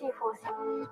T4C.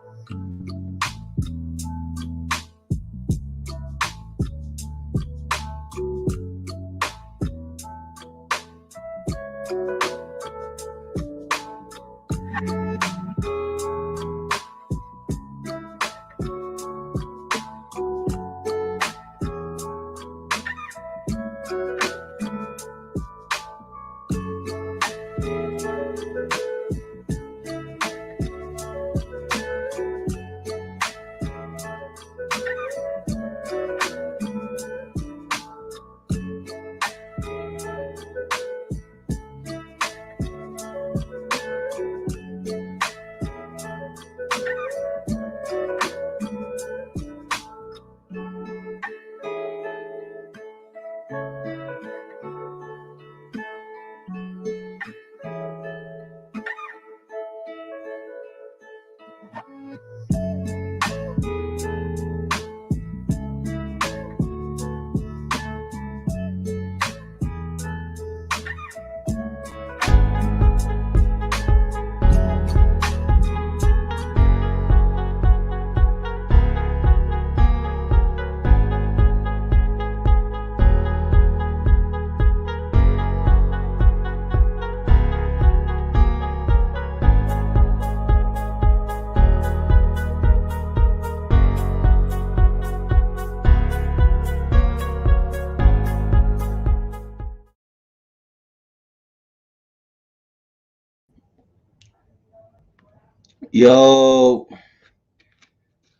Yo,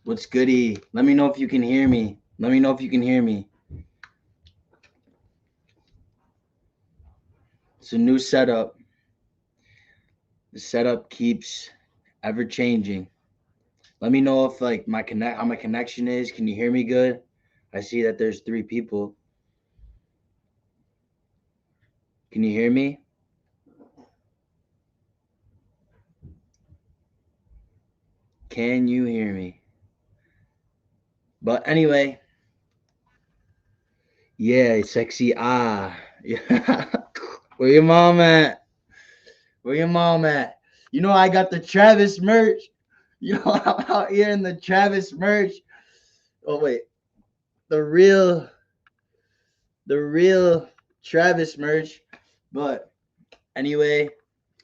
what's goody? Let me know if you can hear me. Let me know if you can hear me. It's a new setup. The setup keeps ever changing. Let me know if like how my connection is. Can you hear me good? I see that there's 3 people. Can you hear me? Can you hear me? But anyway, yeah, sexy yeah. Where your mom at? Where your mom at? You know I got the Travis merch. You know I'm out here in the Travis merch. Oh wait, the real Travis merch. But anyway,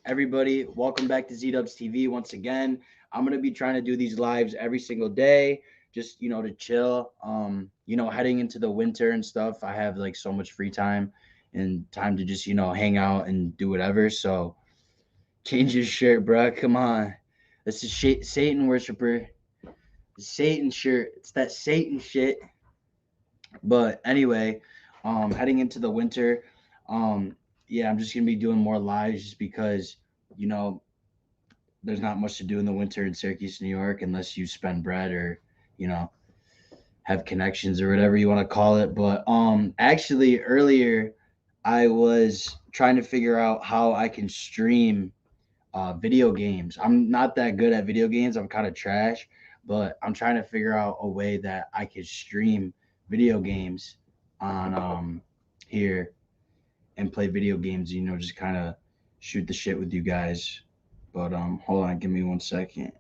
everybody, welcome back to Z-Dubs TV once again. I'm gonna be trying to do these lives every single day, just to chill. Heading into the winter and stuff, I have like so much free time and time to just hang out and do whatever. So change your shirt, bro. Come on, this is Satan worshiper. The Satan shirt. It's that Satan shit. But anyway, heading into the winter, yeah, I'm just gonna be doing more lives just because you know there's not much to do in the winter in Syracuse, New York, unless you spend bread or you know have connections or whatever you want to call it. But actually earlier I was trying to figure out how I can stream video games. I'm not that good at video games. I'm kind of trash, but I'm trying to figure out a way that I could stream video games on here and play video games. Just kind of shoot the shit with you guys. But hold on, give me 1 second.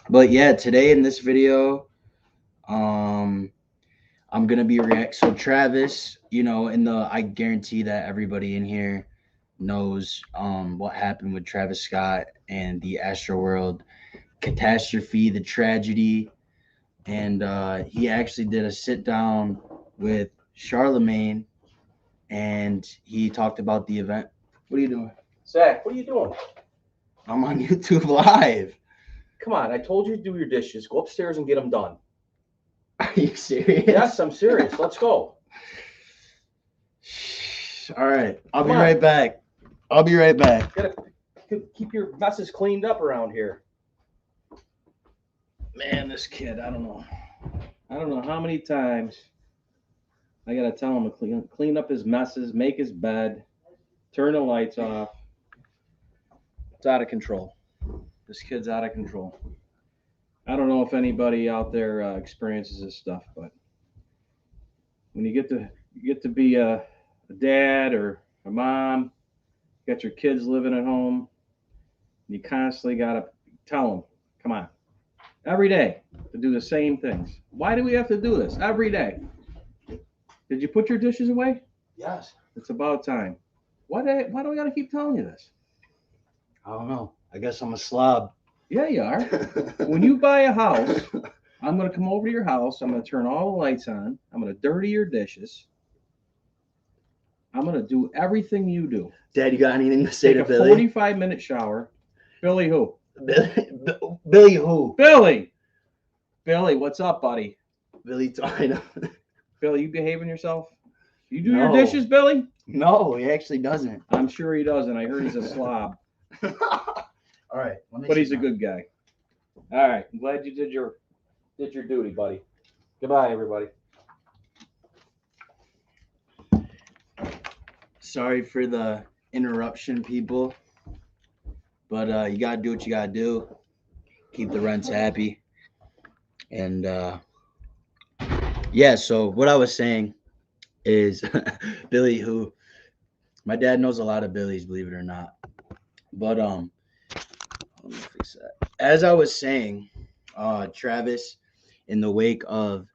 But yeah, today in this video, um, I'm gonna be react. So Travis, I guarantee that everybody in here knows what happened with Travis Scott and the Astroworld catastrophe, the tragedy, and he actually did a sit down with Charlamagne, and he talked about the event. What are you doing? Zach, what are you doing? I'm on YouTube Live. Come on, I told you to do your dishes. Go upstairs and get them done. Are you serious? Yes, I'm serious. Let's go. All right, I'll be right back. I'll be right back. Keep your messes cleaned up around here. Man, this kid, I don't know how many times I gotta tell him to clean up his messes, make his bed, turn the lights off. It's out of control. This kid's out of control. I don't know if anybody out there experiences this stuff, but when you get to be a dad or a mom, got your kids living at home, You constantly gotta tell them, come on, every day to do the same things. Why do we have to do this every day? Did you put your dishes away? Yes. It's about time. Why do we gotta keep telling you this? I don't know. I guess I'm a slob. Yeah, you are. When you buy a house, I'm gonna come over to your house. I'm gonna turn all the lights on. I'm gonna dirty your dishes. I'm gonna do everything you do. Dad, you got anything to say Take to a Billy? 45-minute shower. Billy, who? Billy who? Billy. Billy, what's up, buddy? Billy I know. Billy, you behaving yourself? You do your No. dishes, Billy? No, he actually doesn't. I'm sure he doesn't. I heard he's a slob, All right. but he's a good guy. All right, I'm glad you did your duty, buddy. Goodbye, everybody. Sorry for the interruption, people. But you gotta do what you gotta do. Keep the rents happy. And yeah, so what I was saying is Billy who my dad knows a lot of Billies, believe it or not. But let me fix that. As I was saying, Travis, in the wake of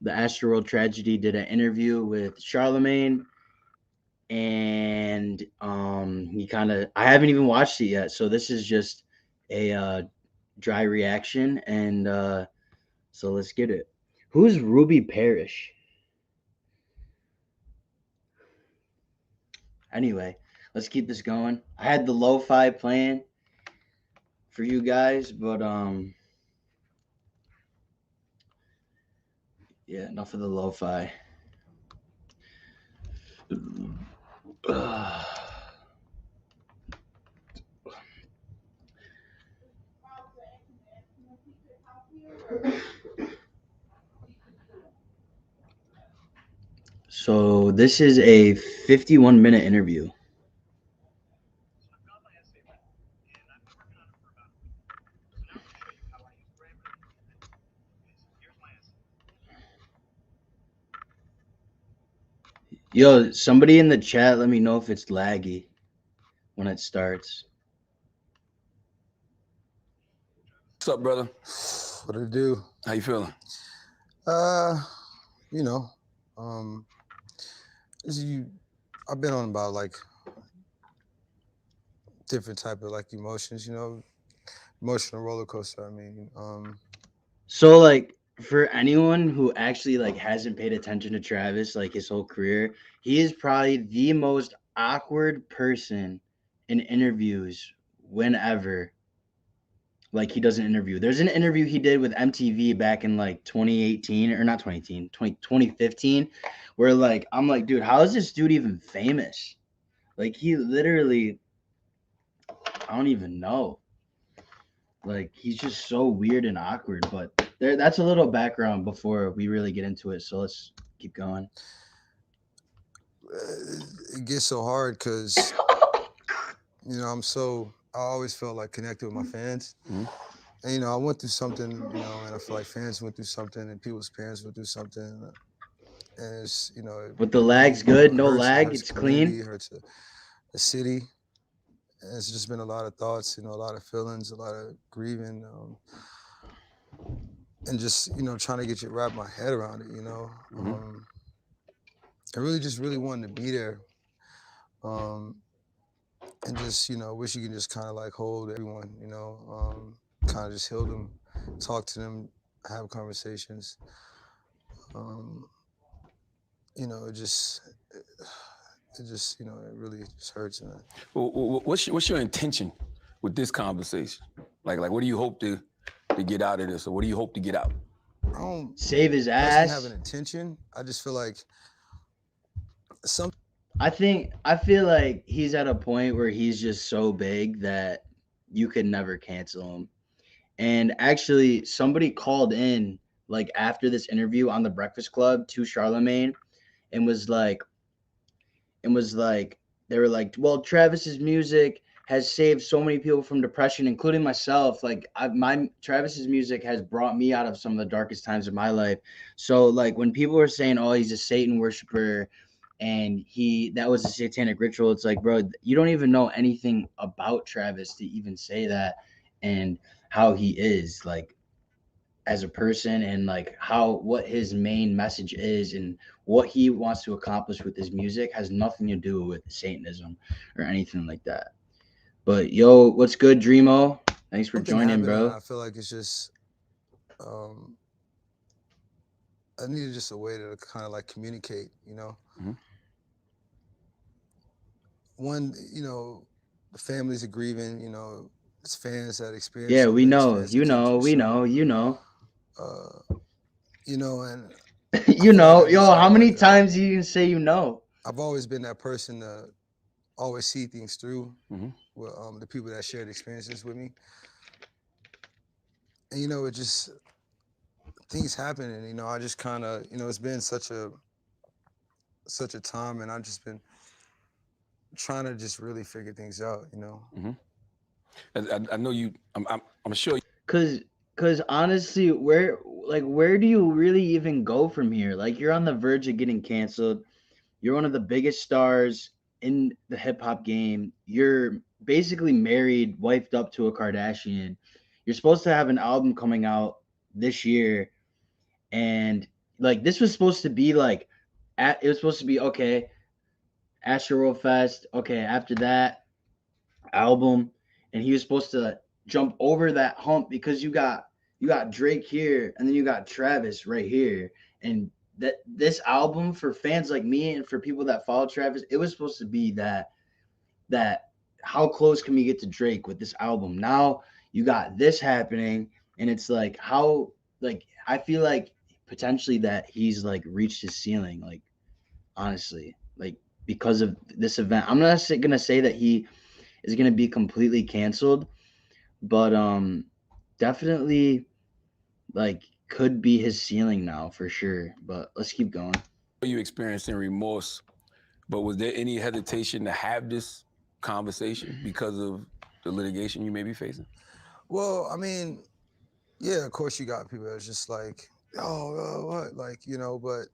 the Astroworld tragedy, did an interview with Charlamagne, and he kind of I haven't even watched it yet, so this is just a dry reaction, and so let's get it. Who's Ruby Parrish? Anyway, let's keep this going. I had the lo-fi playing for you guys, but yeah, enough of the lo-fi. So this is a 51-minute interview. Yo, somebody in the chat, let me know if it's laggy when it starts. What's up, brother? What it do? How you feeling? You know, I've been on about like different type of like emotions, emotional roller coaster. I mean, So like for anyone who actually like hasn't paid attention to Travis like his whole career, he is probably the most awkward person in interviews whenever like he does an interview. There's an interview he did with MTV back in like 2018 or not 2018, 2015 where like I'm like, dude, how is this dude even famous? Like he literally I don't even know. Like he's just so weird and awkward, but that's a little background before we really get into it. So let's keep going. it gets so hard because I always felt like connected with my fans. Mhm. And I went through something, and I feel like fans went through something, and people's parents went through something, and it's But the lag's good, no hurts- it lag, hurts it's the community, clean. it hurts the city. And it's just been a lot of thoughts, a lot of feelings, a lot of grieving, and just trying to get you wrap my head around it. I really just really wanted to be there, and just wish you could just kind of like hold everyone, kind of just heal them, talk to them, have conversations. It just it really just hurts, man. What's your intention with this conversation? Like what do you hope to get out of this, or what do you hope to get out? I don't Save his personally ass. have an intention. I just feel like I feel like he's at a point where he's just so big that you could never cancel him. And actually somebody called in like after this interview on the Breakfast Club to Charlamagne and was like they were like, well, Travis's music has saved so many people from depression, including myself. Like my Travis's music has brought me out of some of the darkest times of my life. So like when people were saying, oh, he's a Satan worshiper, and that was a satanic ritual. It's like, bro, you don't even know anything about Travis to even say that, and how he is like as a person, and like what his main message is, and what he wants to accomplish with his music has nothing to do with Satanism or anything like that. But yo, what's good, Dreamo? Thanks for Something joining, happened, and bro. I feel like it's just I needed just a way to kind of like communicate, you know. Mhm. One, you know, the families are grieving, you know, it's fans that experience Yeah, so we many know. fans that You came to know. the We show. know. You know. You know, and You feel like know. I just Yo, how have many like times do you can say you know? I've always been that person to always see things through Mhm. with the people that shared experiences with me. And you know, it just things happen, and you know, I just kind of, you know, it's been such a time, and I've just been trying to just really figure things out, you know. I know you. I'm sure. Cause honestly, where do you really even go from here? Like, you're on the verge of getting canceled. You're one of the biggest stars in the hip hop game. You're basically married, wifed up to a Kardashian. You're supposed to have an album coming out this year, and like this was supposed to be like, it was supposed to be okay. Astroworld Fest. Okay, after that album, and he was supposed to jump over that hump because you got Drake here, and then you got Travis right here, and that this album for fans like me and for people that follow Travis, it was supposed to be that how close can we get to Drake with this album? Now you got this happening, and it's like how, like, I feel like potentially that he's like reached his ceiling, like, honestly, like, because of this event. I'm not gonna say that he is gonna be completely canceled, but definitely like could be his ceiling now for sure. But let's keep going. You experiencing remorse, but was there any hesitation to have this conversation because of the litigation you may be facing? Well, I mean, yeah, of course you got people that's just like, oh, what, like, you know, but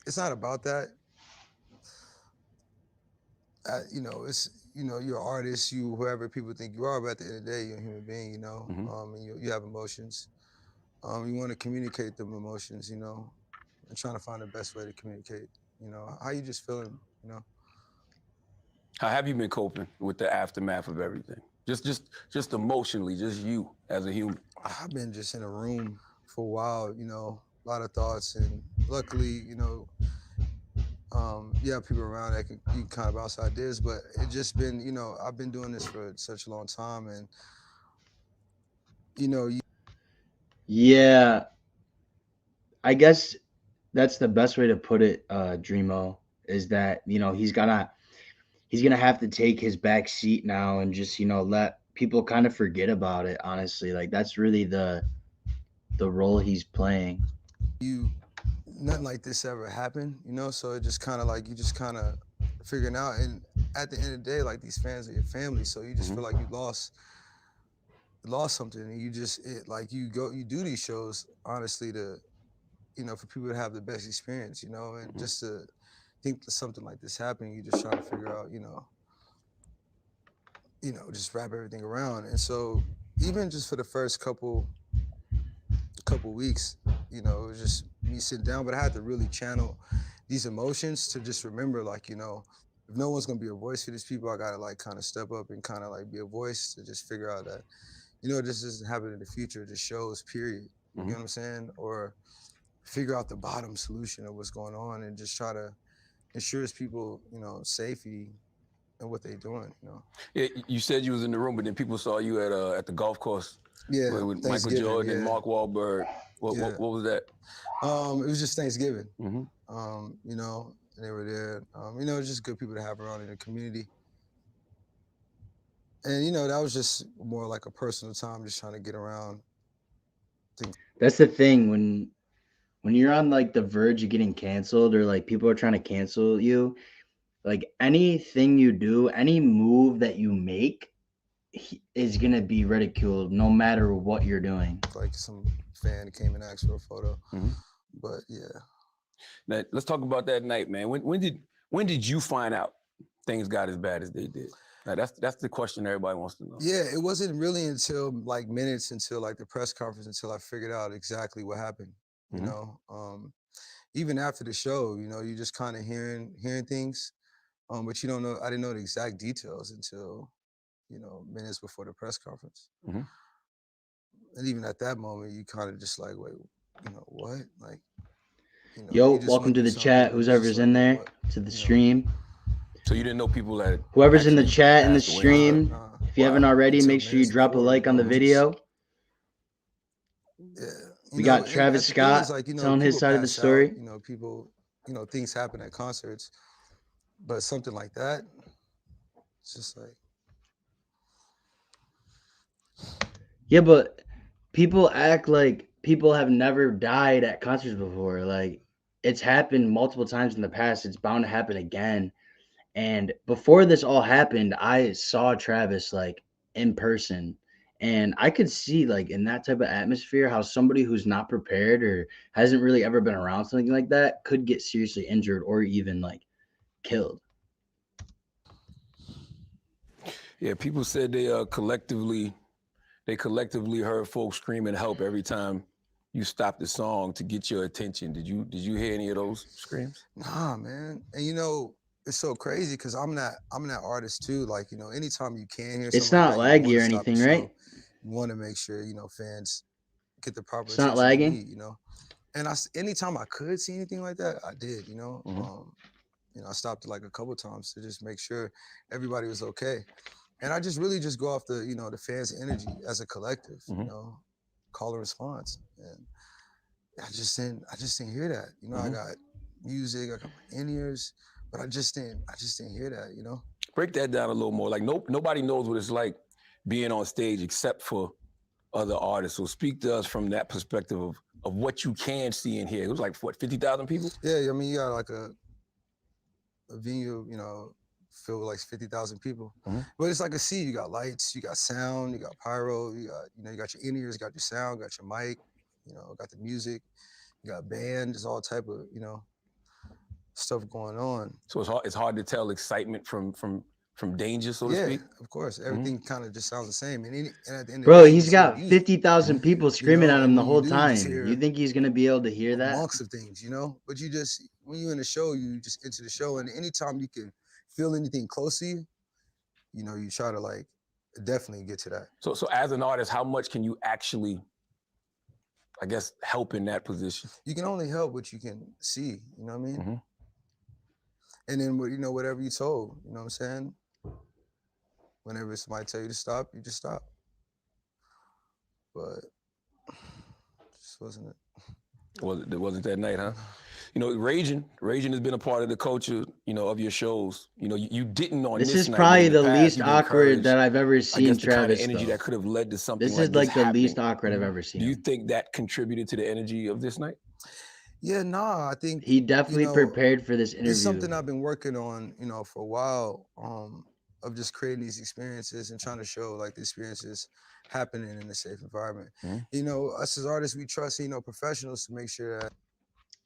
it's not about that. You know, it's, you know, you're an artist, you whoever people think you are, but at the end of the day, you're a human being, you know, and you have emotions. You want to communicate them emotions, you know, and trying to find the best way to communicate, you know, how you just feeling, you know. How have you been coping with the aftermath of everything? Just emotionally, just you as a human. I've been just in a room for a while, you know, a lot of thoughts, and luckily, you know, you have people around that you can kind of bounce ideas, but it just been, you know, I've been doing this for such a long time, and you know, Yeah, I guess that's the best way to put it, Dreamo, is that, he's gonna have to take his back seat now and just, let people kind of forget about it, honestly. Like, that's really the role he's playing. nothing like this ever happened, you know, so it just kind of like you just kind of figuring out, and at the end of the day, like these fans are your family, so you just feel like you lost something, and like you do these shows honestly to, you know, for people to have the best experience, you know, and just to think that something like this happening, you just trying to figure out, just wrap everything around. And so even just for the first couple weeks, you know, it was just me sitting down, but I had to really channel these emotions to just remember, like, you know, if no one's gonna be a voice for these people, I gotta like kind of step up and kind of like be a voice to just figure out that, you know, this doesn't happen in the future. It just shows, period. You know what I'm saying? Or figure out the bottom solution of what's going on and just try to ensure people, you know, safety and what they're doing, you know. Yeah, you said you was in the room, but then people saw you at the golf course. Yeah, with Michael Thanksgiving, Jordan and yeah. Mark Wahlberg. What was that? It was just Thanksgiving. Mm-hmm. You know, and they were there. You know, it's just good people to have around in the community. And you know, that was just more like a personal time, just trying to get around things. That's the thing, when you're on like the verge of getting canceled, or like people are trying to cancel you, like anything you do, any move that you make is gonna be ridiculed no matter what you're doing. Like some fan came and asked for a photo. Mm-hmm. But yeah. Now, let's talk about that night, man. When did you find out things got as bad as they did? Now, that's the question everybody wants to know. Yeah, it wasn't really until like minutes until like the press conference until I figured out exactly what happened. You Mhm. know, even after the show, you know, you just kind of hearing things, but you don't know. I didn't know the exact details until, you know, minutes before the press conference. Mhm. And even at that moment, you kind of just like, wait, you know, what? Like, you know, Yo, you just welcome went to through the something chat. and it's Whoever's just in like, there what? to the You know? stream. So you didn't know people that Whoever's in the actually chat in the passed away? stream, Nah, if you haven't Wow. already, until make sure you minutes drop a before, like you on the know, just video. yeah. You We know, got and Travis the thing is, Scott like, you know, telling his people side of the pass story. out, you know, people, you know, things happen at concerts, but something like that, it's just like, Yeah, but people act like people have never died at concerts before. Like, it's happened multiple times in the past. It's bound to happen again. And before this all happened, I saw Travis like in person. And I could see like in that type of atmosphere how somebody who's not prepared or hasn't really ever been around something like that could get seriously injured or even like killed. Yeah, people said they collectively heard folks screaming help every time you stopped the song to get your attention. Did you hear any of those screams? nah, man. And you know, it's so crazy because I'm that artist too. Like, you know, anytime you can hear It's something like not that, you want laggy to or stop the anything, right? show. You want to make sure, you know, fans get the proper It's not attention they lagging. need, you know. And anytime I could see anything like that, I did, you know. Mhm. You know, I stopped it like a couple times to just make sure everybody was okay. And I just really just go off the, you know, the fans' energy as a collective, you Mhm. know, call and response. And I just didn't hear that. You know, I Mhm. got music, I got my in-ears, but I just didn't hear that, you know. Break that down a little more. Like nobody knows what it's like being on stage except for other artists. So speak to us from that perspective of what you can see and hear. It was like what, 50,000 people? Yeah, I mean, you got like a venue, you know, filled with like 50,000 people. Mhm. But it's like a sea. You got lights, you got sound, you got pyro, you got, you know, you got your in-ears, got your sound, got your mic, you know, got the music, you got band, there's all type of, you know, stuff going on. So it's hard to tell excitement from danger, so to Yeah, speak. of course. Everything kind of just sounds the same. And at the end of the Bro, day, you he's just hear got music, 50,000 people you screaming know, at him and the when you whole do, you just time. hear You think he's gonna be able to hear that? amongst of things, you know. But you just, when you're in the show, you just enter the show, and anytime you can feel anything close to you, you know, you try to like definitely get to that. So as an artist, how much can you actually, I guess, help in that position? You can only help what you can see, you know what I mean? Mhm. And then, you know, whatever you told, you know what I'm saying? Whenever somebody tell you to stop, you just stop. But just wasn't it. It wasn't that night, huh? You know, raging has been a part of the culture, you know, of your shows. You know, you didn't on This this is night, but probably in the the past, least you've awkward encouraged, that I've ever I seen guess, the kind of Travis energy though. that could have led to something This like is this like the least happening. awkward I've ever seen Do you him. think that contributed to the energy of this night? Yeah, nah, I think, He you definitely know, prepared for this it's interview. something I've been working on, you know, for a while, of just creating these experiences and trying to show like the experiences happening in a safe environment. Mhm. You know, us as artists, we trust, you know, professionals to make sure that.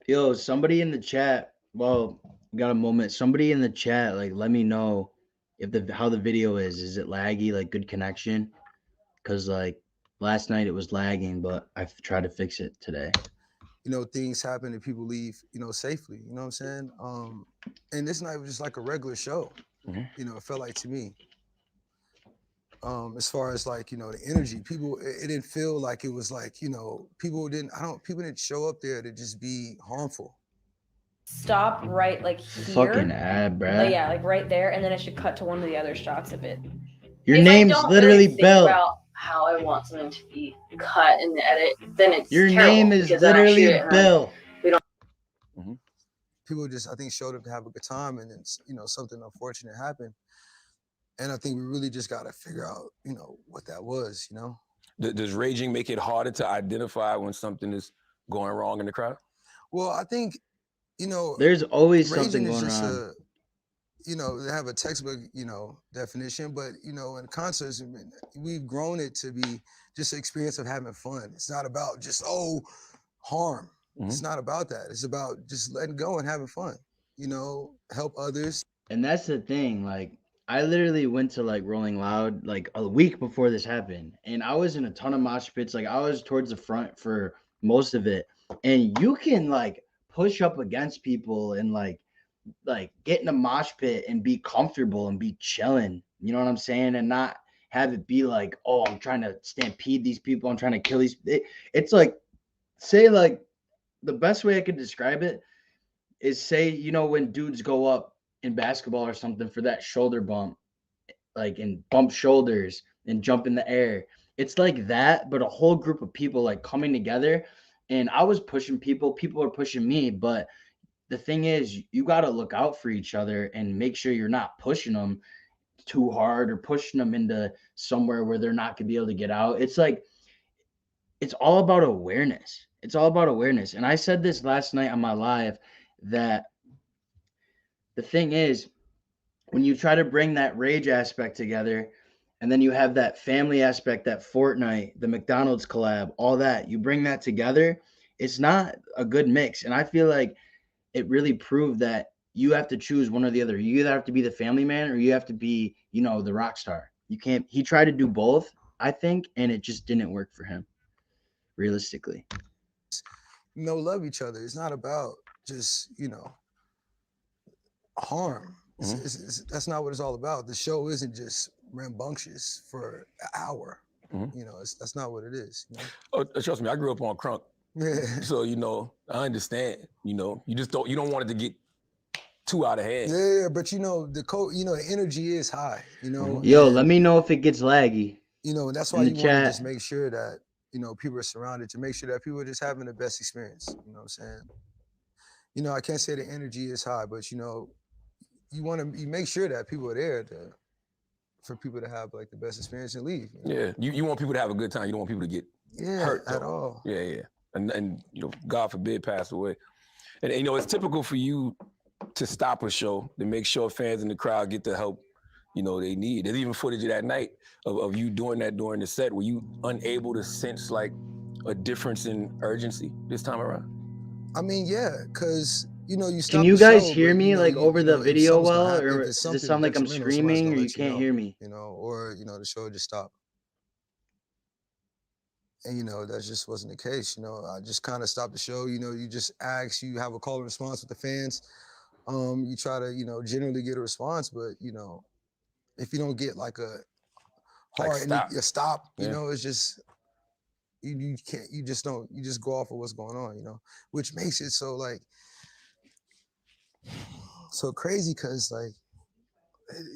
Yo, somebody in the chat. Well, got a moment. Somebody in the chat, like, let me know if how the video is. Is it laggy? Like, good connection? Cause like last night it was lagging, but I've tried to fix it today. You know, things happen and people leave, you know, safely. You know what I'm saying? And this night was just like a regular show. Mhm. You know, it felt like to me. As far as like, you know, the energy, people, it didn't feel like it was like, you know, people didn't show up there to just be harmful. Stop right like Fucking here. ad, bruh. Yeah, like right there, and then it should cut to one of the other shots of it. Your If name's I don't literally really think Bell. about how I want something to be cut in the edit, then it's Your terrible, name is because then I shoot literally it and Bell. People just, I think, showed up to have a good time, and then, you know, something unfortunate happened. And I think we really just got to figure out, you know, what that was, you know? Does raging make it harder to identify when something is going wrong in the crowd? Well, I think, you know, There's always raging something is going just on. you know, they have a textbook, you know, definition, but, you know, in concerts, we've grown it to be just an experience of having fun. It's not about just, harm. It's not about that. It's about just letting go and having fun. You know, help others. And that's the thing. Like, I literally went to like Rolling Loud like a week before this happened, and I was in a ton of mosh pits. Like, I was towards the front for most of it, and you can like push up against people and like get in a mosh pit and be comfortable and be chilling. You know what I'm saying? And not have it be like, oh, I'm trying to stampede these people. I'm trying to kill these. It's like, say like the best way I could describe it is, say, you know, when dudes go up in basketball or something for that shoulder bump, like, and bump shoulders and jump in the air. It's like that, but a whole group of people like coming together. And I was pushing people are pushing me, but the thing is, you got to look out for each other and make sure you're not pushing them too hard or pushing them into somewhere where they're not going to be able to get out. It's like, it's all about awareness. It's all about awareness. And I said this last night on my live, that the thing is, when you try to bring that rage aspect together, and then you have that family aspect, that Fortnite, the McDonald's collab, all that, you bring that together, it's not a good mix. And I feel like it really proved that you have to choose one or the other. You either have to be the family man or you have to be, you know, the rock star. You can't, he tried to do both, I think, and it just didn't work for him, realistically. You know, love each other. It's not about just, you know, harm. That's not what it's all about. The show isn't just rambunctious for an hour. You know, that's not what it is. You know? Oh, trust me, I grew up on crunk. Yeah. So, you know, I understand, you know, you don't want it to get too out of hand. Yeah, but you know, the energy is high, you know. Yo, and, let me know if it gets laggy. You know, and that's why in you the want to chat. just make sure that, you know, people are surrounded, to make sure that people are just having the best experience. You know what I'm saying? You know, I can't say the energy is high, but you know, you make sure that people are there for people to have like the best experience and leave. You know? Yeah, you want people to have a good time. You don't want people to get hurt at though. all. Yeah. And you know, God forbid, pass away. And you know, it's typical for you to stop a show to make sure fans in the crowd get the help, you know, they need. There's even footage of that night of you doing that during the set. Were you unable to sense like a difference in urgency this time around? I mean, yeah, because you know, you stop. Can you the guys show, hear but, me you know, like over the if video something's gonna well, happen, or if it's does it something sound like I'm detrimental, somebody's screaming, gonna or you let can't know, hear me? You know, or you know, the show just stopped. And you know, that just wasn't the case. You know, I just kind of stopped the show. You know, you just ask, you have a call and response with the fans. You try to, you know, generally get a response, but you know, if you don't get like a hard Like stop, you Yeah. know, it's just you can't, you just don't, you just go off of what's going on, you know, which makes it so like so crazy, because like,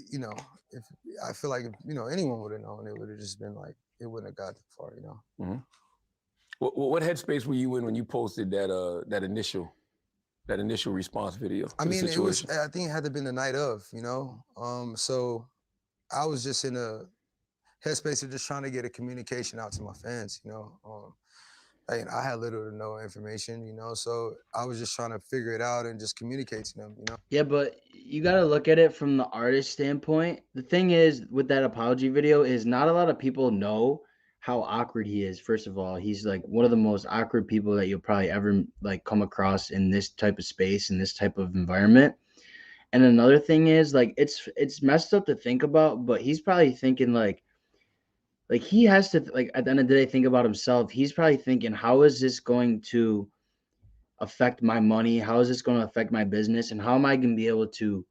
you know, if I feel like if, you know, anyone would have known, it would have just been like, it wouldn't have got that far, you know. What headspace were you in when you posted that initial response video? I mean, it was, I think it had to have been the night of, you know. So I was just in a headspace of just trying to get a communication out to my fans, you know. I had little to no information, you know, so I was just trying to figure it out and just communicate to them, you know. Yeah, but you got to look at it from the artist standpoint. The thing is, with that apology video, is not a lot of people know how awkward he is. First of all, he's like one of the most awkward people that you'll probably ever like come across in this type of space, in this type of environment. And another thing is, like, it's messed up to think about, but he's probably thinking like he has to, like, at the end of the day, think about himself. He's probably thinking, how is this going to affect my money? How is this going to affect my business? And how am I going to be able to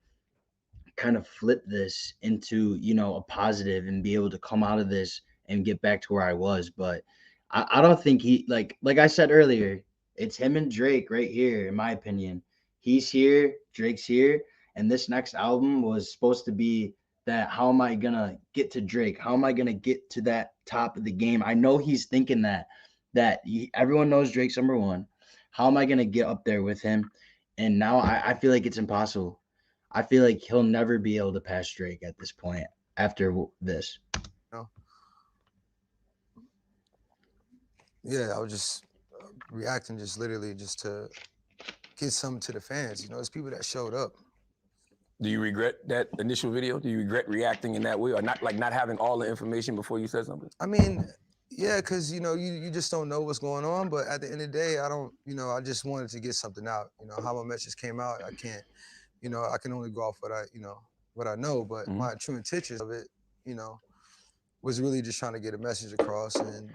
kind of flip this into, you know, a positive and be able to come out of this and get back to where I was? But I don't think he, like I said earlier, it's him and Drake right here, in my opinion. He's here, Drake's here, and this next album was supposed to be that, how am I gonna get to Drake? How am I gonna get to that top of the game? I know he's thinking that everyone knows Drake's number one. How am I gonna get up there with him? And now I feel like it's impossible. I feel like he'll never be able to pass Drake at this point after this. No. Yeah, I was just reacting, just literally just to get something to the fans. You know, it's people that showed up. Do you regret that initial video? Do you regret reacting in that way, or not having all the information before you said something? I mean, Yeah, because you just don't know what's going on. But at the end of the day, I don't, I just wanted to get something out. How my message came out, I can't, I can only go off what I know. But Mhm. my true intentions of it, you know, was really just trying to get a message across, and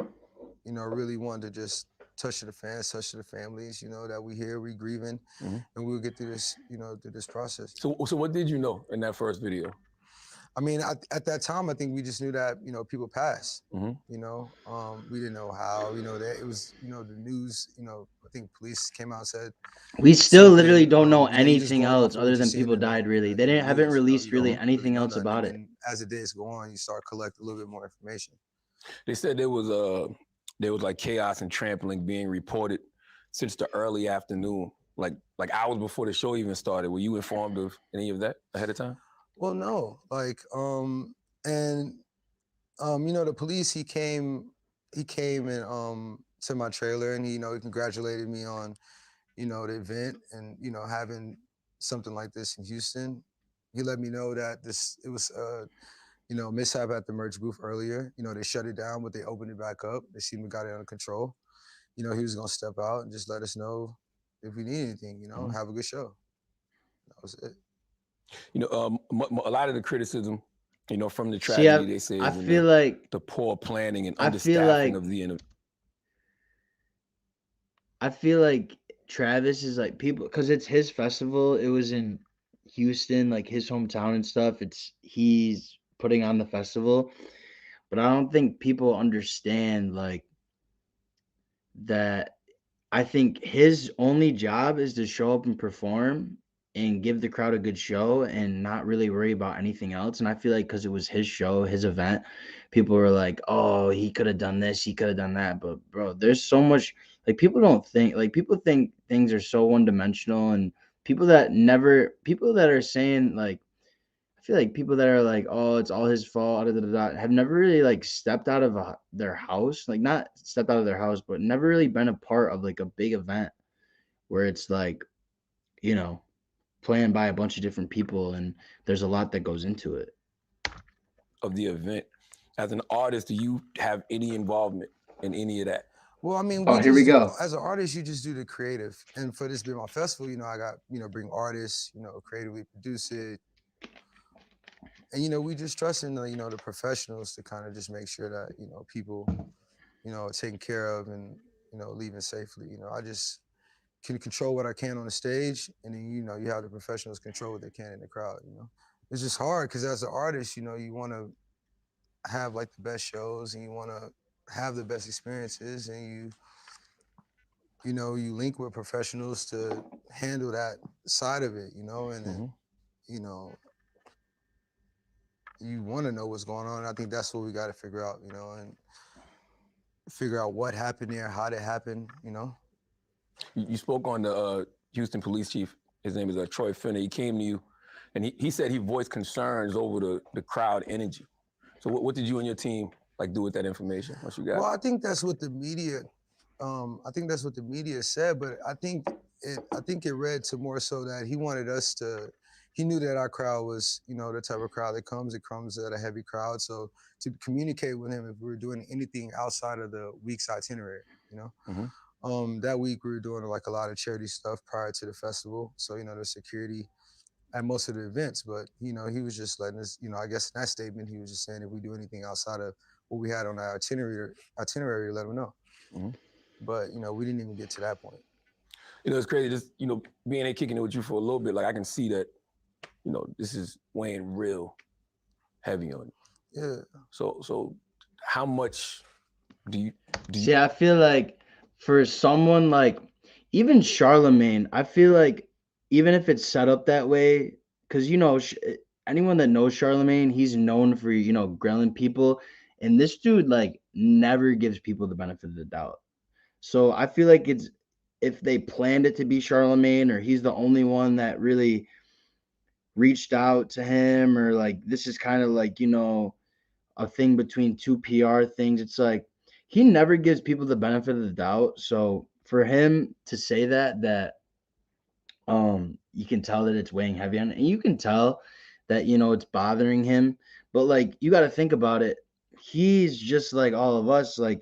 really wanted to just touch to the fans, touch to the families, that we here, we grieving, Mhm. and we'll get through this, through this process. So what did you know in that first video? I mean, at that time, I think we just knew that people passed. Mhm. We didn't know how. That it was. The news. I think police came out and said We still literally something. don't know You're just anything going else off of other what you than see in people died. Really, they in the didn't haven't news. released You really don't really anything know else nothing. about And it. then as the days go on, you start collect a little bit more information. They said there was like chaos and trampling being reported since the early afternoon, like hours before the show even started. Were you informed of any of that ahead of time? Well, no, and the police. He came and to my trailer, and he congratulated me on the event, and having something like this in Houston. He let me know that it was mishap at the merch booth earlier. They shut it down, but they opened it back up. They seemed to got it under control. He was gonna step out and just let us know if we need anything. Have a good show. That was it. A lot of the criticism, from the See, tragedy, they say I is in feel like the poor planning and I feel understaffing like of the I feel like Travis is like people because it's his festival. It was in Houston, like his hometown and stuff. He's putting on the festival, but I don't think people understand like that. I think his only job is to show up and perform and give the crowd a good show and not really worry about anything else. And I feel like because it was his show, his event, people were like, "Oh, he could have done this, he could have done that." But bro, there's so much like people think things are so one dimensional, and people that are saying like I feel like people that are like, "Oh, it's all his fault," da, da, da, da, have never really like stepped out of their house, like not stepped out of their house, but never really been a part of like a big event where it's like, you know, planned by a bunch of different people, and there's a lot that goes into it. of the event. As an artist, do you have any involvement in any of that? Well, I mean, Oh, here we go. as an artist, you just do the creative. And for this being my festival, I got, bring artists, creatively produce it. And, we just trust in the professionals to kind of just make sure that, people, are taken care of and, leaving safely. I just can control what I can on the stage. And then, you have the professionals control what they can in the crowd. It's just hard because as an artist, you want to have like the best shows and you want to have the best experiences, and you link with professionals to handle that side of it, and then, you know, you want to know what's going on. I think that's what we got to figure out, and figure out what happened there, how did it happen, You spoke on the Houston police chief. His name is Troy Finner. He came to you, and he said he voiced concerns over the crowd energy. So what did you and your team do with that information once you got Well, it? I think that's what the media, said, but I think it read to more so that he wanted us to. He knew that our crowd was, the type of crowd that comes. It comes at a heavy crowd. So to communicate with him if we were doing anything outside of the week's itinerary, that week we were doing like a lot of charity stuff prior to the festival. So the security at most of the events, but he was just letting us, I guess in that statement he was just saying if we do anything outside of what we had on our itinerary, let him know. But we didn't even get to that point. It's crazy. Just being here kicking it with you for a little bit. Like I can see that, this is weighing real heavy on you. Yeah. So how much do you See, I feel like for someone like even Charlamagne, I feel like even if it's set up that way, because anyone that knows Charlamagne, he's known for grilling people, and this dude like never gives people the benefit of the doubt. So I feel like it's if they planned it to be Charlamagne or he's the only one that really reached out to him, or like this is kind of like a thing between two PR things. It's like he never gives people the benefit of the doubt. So for him to say that you can tell that it's weighing heavy on it, and you can tell that it's bothering him. But like you got to think about it. he's just like all of us. Like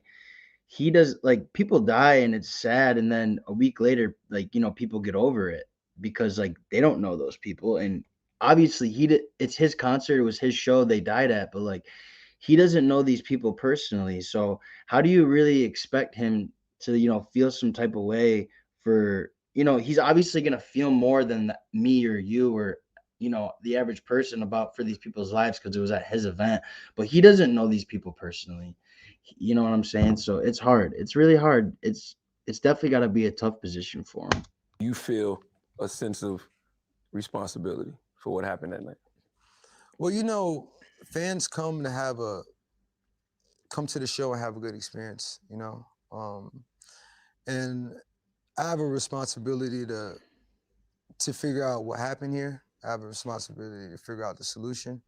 he does, like people die and it's sad, and then a week later, like, you know, people get over it because like they don't know those people. And obviously he did, it's his concert, it was his show they died at, but like he doesn't know these people personally. So how do you really expect him to, you know, feel some type of way for, you know, he's obviously going to feel more than me or you or, you know, the average person about for these people's lives because it was at his event, but he doesn't know these people personally. You know what I'm saying? So it's hard. It's really hard. It's definitely got to be a tough position for him. You feel a sense of responsibility for what happened that night. Well, you know, fans come to the show and have a good experience, you know. And I have a responsibility to figure out what happened here. I have a responsibility to figure out the solution.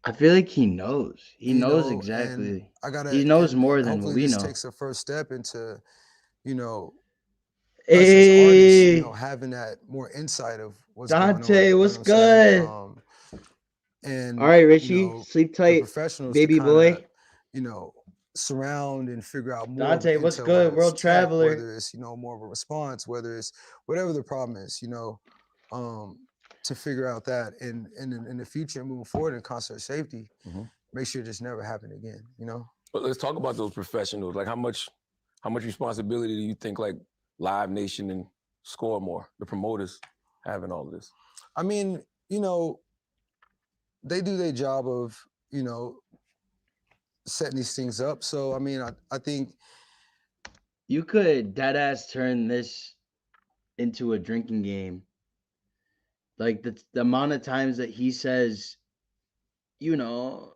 I feel like he knows. He You knows know, and exactly. I gotta, He knows and more than what hopefully we this know. takes a first step into, you know, us as artists, you Hey, know, having that more insight of what's going on. Dante, You know what's what I'm saying? good? And All right, you Richie, know, sleep the tight, professionals baby to kind boy. of, you know, surround and figure out more Dante, what's into good, whether world it's tech, traveler? whether it's, you know, more of a response, whether it's whatever the problem is, you know, to figure out that in the future moving forward in concert safety, make sure it just never happen again, you know. But let's talk about those professionals. Like how much responsibility do you think like Live Nation and Score More, the promoters, have in all of this? I mean, you know, they do their job of, you know, setting these things up. So I mean, I think You could dead ass turn this into a drinking game. Like the amount of times that he says, you know,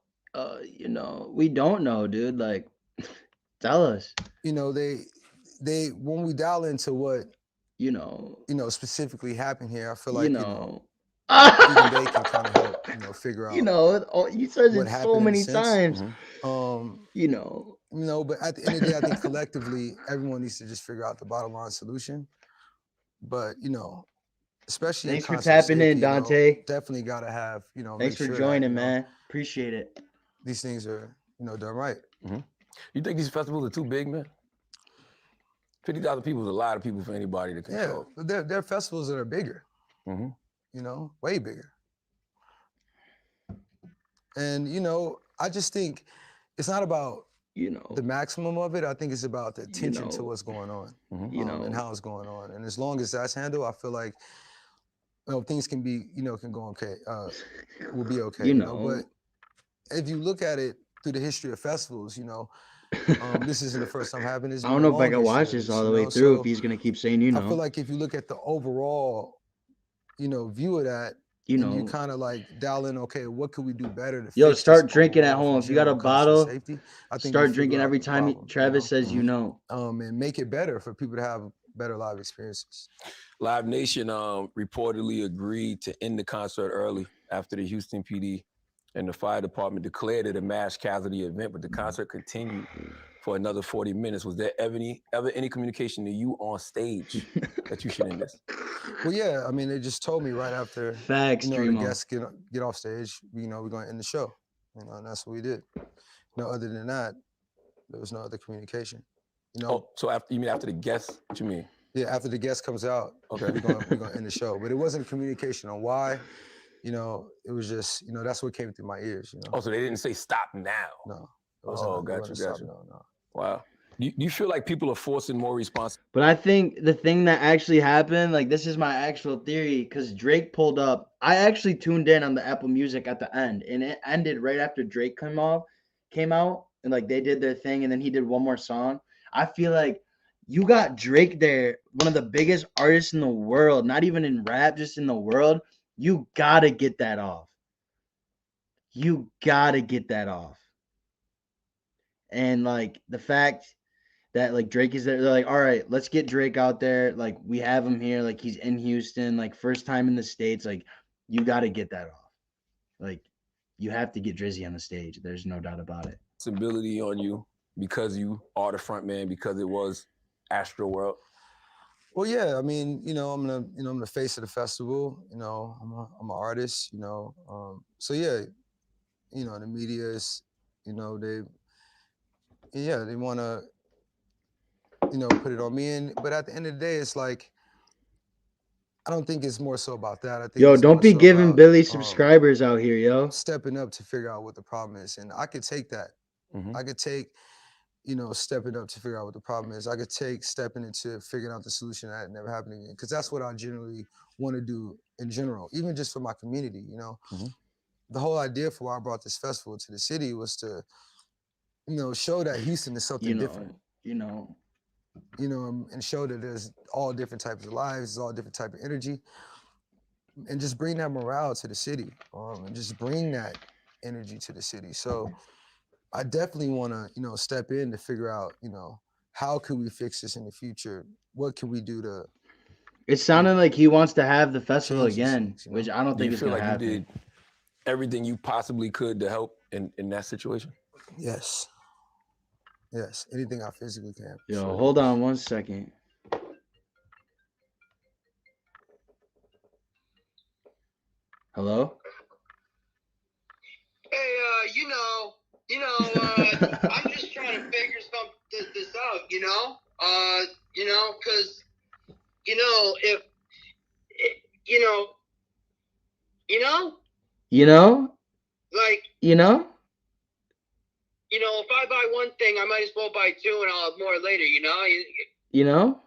we don't know, dude. Like, tell us. you know, they when we dial into what You know, specifically happened here, I feel you like know. even they can kind of help, you know, figure out You know, he says what it happened so in a many sense. times. Um, You know, you know, but at the end of the day, I think collectively everyone needs to just figure out the bottom line solution. But you know, especially thanks in for concert tapping safety, in, you know, Dante. definitely got to have, you know, Thanks make for sure that, joining, you know, man. Appreciate it. these things are, you know, done right. You think these festivals are too big, man? 50,000 people is a lot of people for anybody to Yeah, control. but there are festivals that are bigger, Mhm. you know, way bigger. And you know, I just think it's not about You know, the maximum of it. I think it's about the you attention to know, what's going on, you know. and how it's going on. And as long as that's handled, I feel like, you know, things can be, you know, can go okay, will be okay. You You know, know. but if you look at it through the history of festivals, you know, this isn't the first time happening. It's I been don't a know if I long can watch history of this all you the way know? through if So he's gonna keep saying, you I feel know, like if you look at the overall, you know, view of that, you and you know. kind of like dial in, okay, what could we do better to Yo, fix start this drinking at overall for home. If you got a general concert bottle, safety? I think we start figure drinking out every the time problem, Travis you says, you know. know? And make it better for people to have better live experiences. Live Nation reportedly agreed to end the concert early after the Houston PD and the fire department declared it a mass casualty event, but the concert continued for another 40 minutes. Was there ever any communication to you on stage that you should end this? Well, yeah, I mean, they just told me right after, Facts, you know, the Dreamo. guests get off stage, you know, we're going to end the show. You know, and that's what we did. You know, other than that, there was no other communication. You know, Oh, so you mean after the guests? What you mean? yeah, after the guest comes out, Okay. we're gonna end the show. But it wasn't a communication on why. You know, it was just, you know, that's what came through my ears. You know. Oh, so they didn't say stop now. No. It wasn't. Oh, It got wasn't you. stop, no. Wow. Do you feel like people are forcing more responsibility? But I think the thing that actually happened, like this is my actual theory, because Drake pulled up. I actually tuned in on the Apple Music at the end, and it ended right after Drake came out, and like they did their thing, and then he did one more song. I feel like you got Drake there, one of the biggest artists in the world, not even in rap, just in the world. You gotta get that off. You gotta get that off. And like the fact that like Drake is there, they're like, all right, let's get Drake out there. Like we have him here, like he's in Houston, like first time in the States. Like you got to get that off. Like you have to get Drizzy on the stage. There's no doubt about it. Responsibility on you because you are the front man, because it was Astro World? Well, yeah. I mean, you know, I'm the face of the festival. You know, I'm an artist. You know, so yeah, you know, the media is, you know, yeah, they want to, put it on me. But at the end of the day, it's like, I don't think it's more so about that. I think Yo, it's don't more be so giving about, Billy subscribers out here, yo. stepping up to figure out what the problem is. And I could take that. Mhm. I could take, stepping up to figure out what the problem is. I could take stepping into figuring out the solution that never happened again. Because that's what I generally want to do in general, even just for my community, Mhm. The whole idea for why I brought this festival to the city was to, show that Houston is something different. And show that there's all different types of lives, there's all different type of energy, and just bring that morale to the city, and just bring that energy to the city. So I definitely want to, step in to figure out, how can we fix this in the future? What can we do to It sounded like he wants to have the festival change these again, things, which I don't Do think you is feel gonna like happen. you did everything you possibly could to help in that situation? Yes. Yes. Anything I physically can. Yo, sure. hold on 1 second. Hello? Hey, I'm just trying to figure this out, because, if, you know, You know? like, You know? if I buy one thing, I might as well buy two and I'll have more later, You know?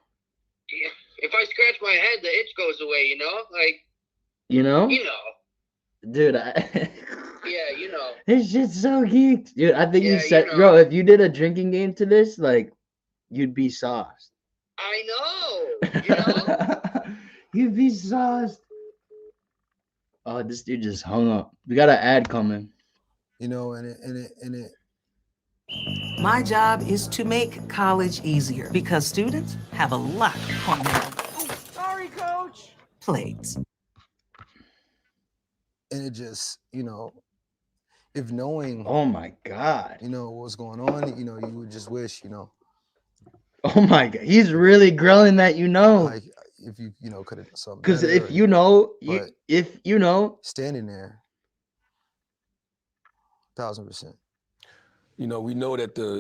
If I scratch my head, the itch goes away, like, You know? Dude, yeah, this shit's so geeked. Dude, I think you Yeah, said, bro, if you did a drinking game to this, like, you'd be sauced. I know, You'd be sauced. Oh, this dude just hung up. We got an ad coming. And it My job is to make college easier because students have a lot on their plates. and it just, if knowing, Oh my God. what's going on, you would just wish, Oh my God. He's really grilling that, like if you, could have done something Because better, if you know, but if you know, standing there, 1000%. We know that the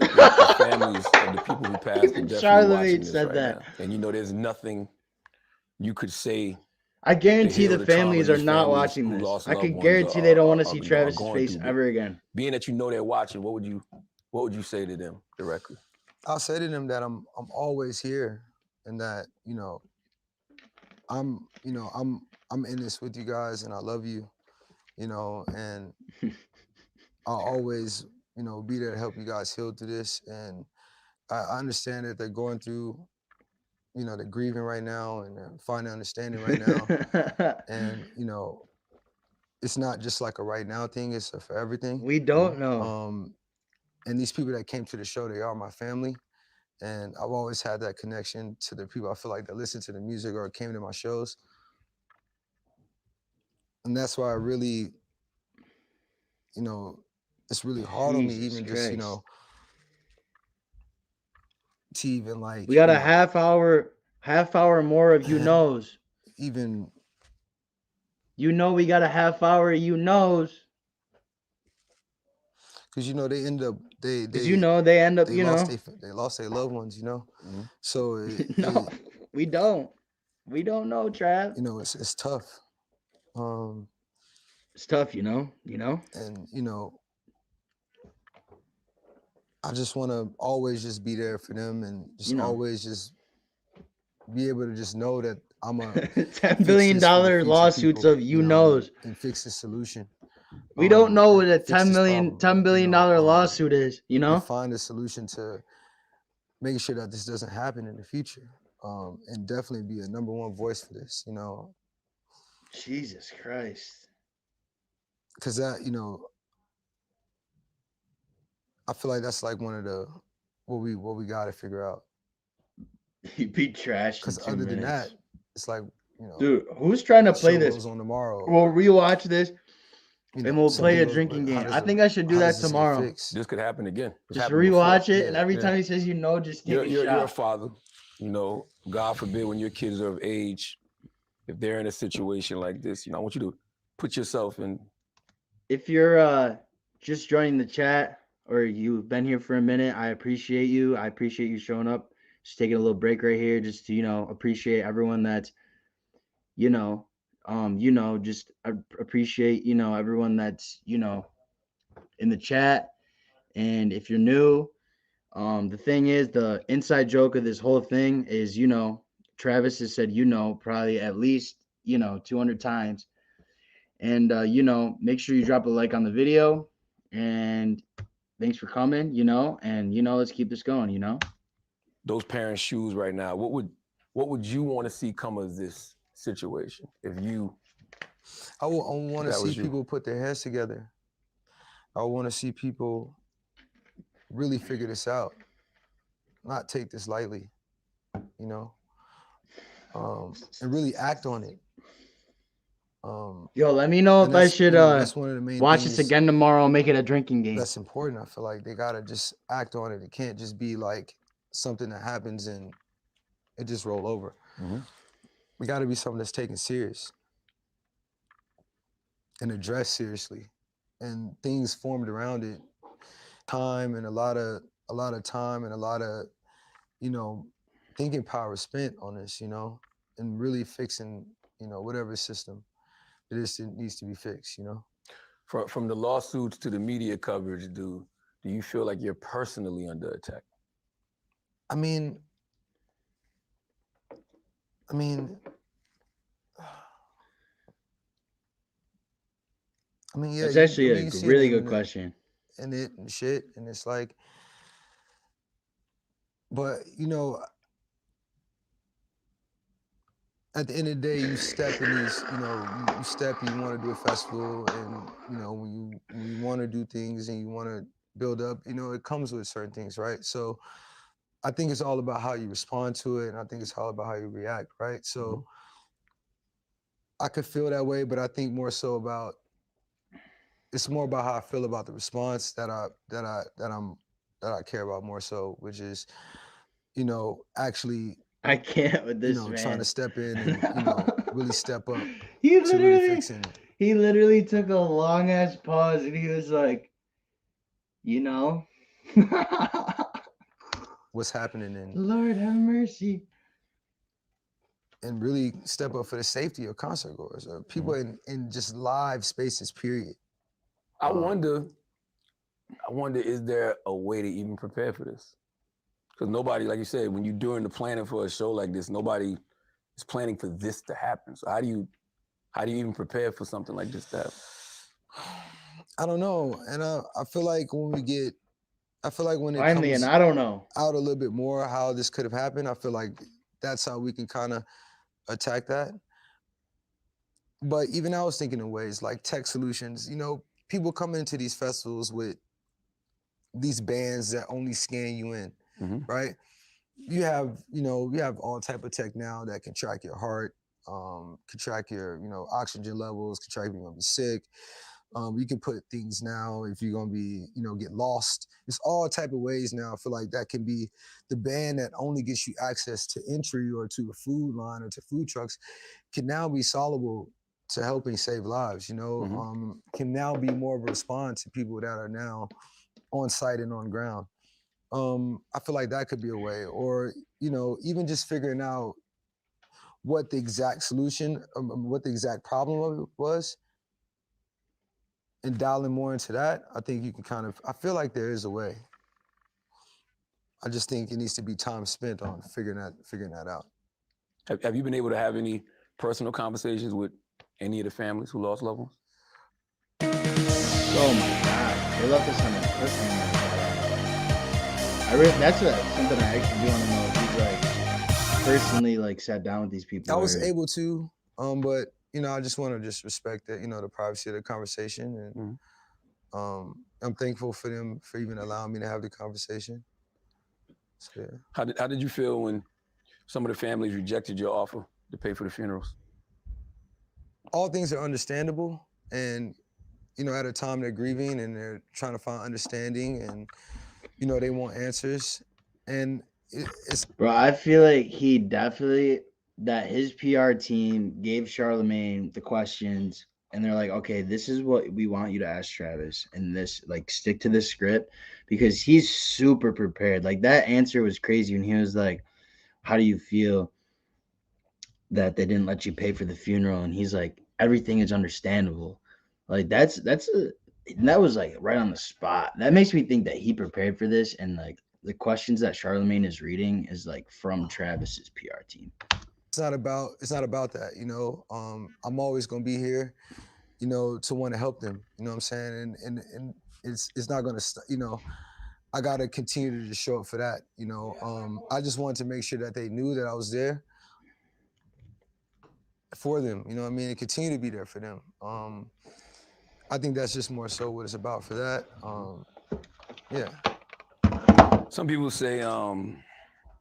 families of the people who passed are Even definitely Charlamagne watching this said right that. now. And there's nothing you could say. I guarantee heal the the trauma families are these not families watching who this. lost I loved can ones guarantee they don't want to are see Travis's going face through, but ever again. Being that they're watching, what would you say to them directly? I'll say to them that I'm always here, and that I'm in this with you guys, and I love you, and I'll always be there to help you guys heal through this. And I understand that they're going through, they're grieving right now and they're finding understanding right now, and it's not just like a right now thing; it's a forever thing. We don't know. And these people that came to the show, they are my family. And I've always had that connection to the people I feel like that listen to the music or came to my shows. And that's why I really, it's really hard on me, Jesus even just, Christ. to even like. We got a half hour more of you knows. Even. We got a half hour, Because they end up they end up they lost their loved ones, Mm-hmm. So no, we don't know, Trav. It's tough. It's tough, and I just want to always just be there for them, and just always just be able to just know that I'm a $10 billion lawsuits of knows and fix the solution. We don't know what a fix this $10 billion lawsuit is, and find a solution to making sure that this doesn't happen in the future, and definitely be a number one voice for this, Jesus Christ. Because that, I feel like that's like one of the what we got to figure out. You'd be trash. Because other than that, it's like, dude, who's trying to play this? On tomorrow. We'll rewatch this. And we'll play a drinking game. I think I should do that tomorrow. This could happen again. Just rewatch it, and every time he says, just take a shot. You're a father. God forbid when your kids are of age, if they're in a situation like this, I want you to put yourself in. If you're just joining the chat, or you've been here for a minute. I appreciate you. I appreciate you showing up. Just taking a little break right here, just to appreciate everyone that's you know, just appreciate everyone that's in the chat. And if you're new, the thing is, the inside joke of this whole thing is, Travis has said, probably at least, 200 times. And, make sure you drop a like on the video. And thanks for coming, and, let's keep this going. Those parents' shoes right now, what would you want to see come of this situation if you? I want to that was see you. people put their heads together. I want to see people really figure this out, not take this lightly, and really act on it. Yo, let me know if I should that's one of the main watch things this again tomorrow and make it a drinking game. that's important. I feel like they gotta just act on it. It can't just be like something that happens and it just roll over. Mhm. It gotta be something that's taken serious and addressed seriously, and things formed around it. Time and a lot of time and a lot of thinking power spent on this, and really fixing whatever system it is that needs to be fixed. From the lawsuits to the media coverage, do you feel like you're personally under attack? I mean, yeah. That's actually you a see really it good in question. and it and shit, and it's like, but at the end of the day, you step in these, you step, you want to do a festival, and when you want to do things and you want to build up, it comes with certain things, right? So I think it's all about how you respond to it, and I think it's all about how you react, right? So I could feel that way, but I think more so about it's more about how I feel about the response that I care about more so, which is actually I can't with this man. trying to step in and really step up He to really literally, fixing he literally took a long ass pause and he was like, what's happening Lord have mercy. and really step up for the safety of concert goers or people in just live spaces, period. I wonder, is there a way to even prepare for this? Because nobody, like you said, when you're doing the planning for a show like this, nobody is planning for this to happen. So how do you even prepare for something like this to happen? I don't know, and I feel like when it Finally, comes and I don't know. out a little bit more how this could have happened, I feel like that's how we can kind of attack that. But even I was thinking in ways like tech solutions. People come into these festivals with these bands that only scan you in, right? You have all type of tech now that can track your heart, can track your, oxygen levels, can track if you're gonna be sick. You can put things now if you're gonna be, get lost. There's all type of ways now. I feel like that can be the band that only gets you access to entry or to a food line or to food trucks can now be solvable to helping save lives, can now be more of a response to people that are now on site and on ground. I feel like that could be a way, or, even just figuring out what the exact solution, what the exact problem of it was, and dialing more into that. I think you can I feel like there is a way. I just think it needs to be time spent on figuring that out. Have you been able to have any personal conversations with any of the families who lost loved ones? Oh my God, they left us on a cliffhanger. That's something I actually do want to know. If he's like personally sat down with these people. I was able to, but I just want to respect that, the privacy of the conversation, and I'm thankful for them for even allowing me to have the conversation. So, yeah. How did you feel when some of the families rejected your offer to pay for the funerals? All things are understandable, and at a time they're grieving and they're trying to find understanding, and they want answers, and it's. Bro, I feel like he definitely that his PR team gave Charlamagne the questions and they're like, okay, this is what we want you to ask Travis, and this, like, stick to this script, because he's super prepared. Like, that answer was crazy when he was like, how do you feel that they didn't let you pay for the funeral? And he's like, everything is understandable. Like, that was like right on the spot. That makes me think that he prepared for this, and like the questions that Charlamagne is reading is like from Travis's PR team. It's not about that, you know. I'm always gonna be here, you know, to want to help them. You know what I'm saying? And it's not gonna you know, I gotta continue to just show up for that, you know. I just wanted to make sure that they knew that I was there for them, you know what I mean, and continue to be there for them. I think that's just more so what it's about for that. Yeah. Some people say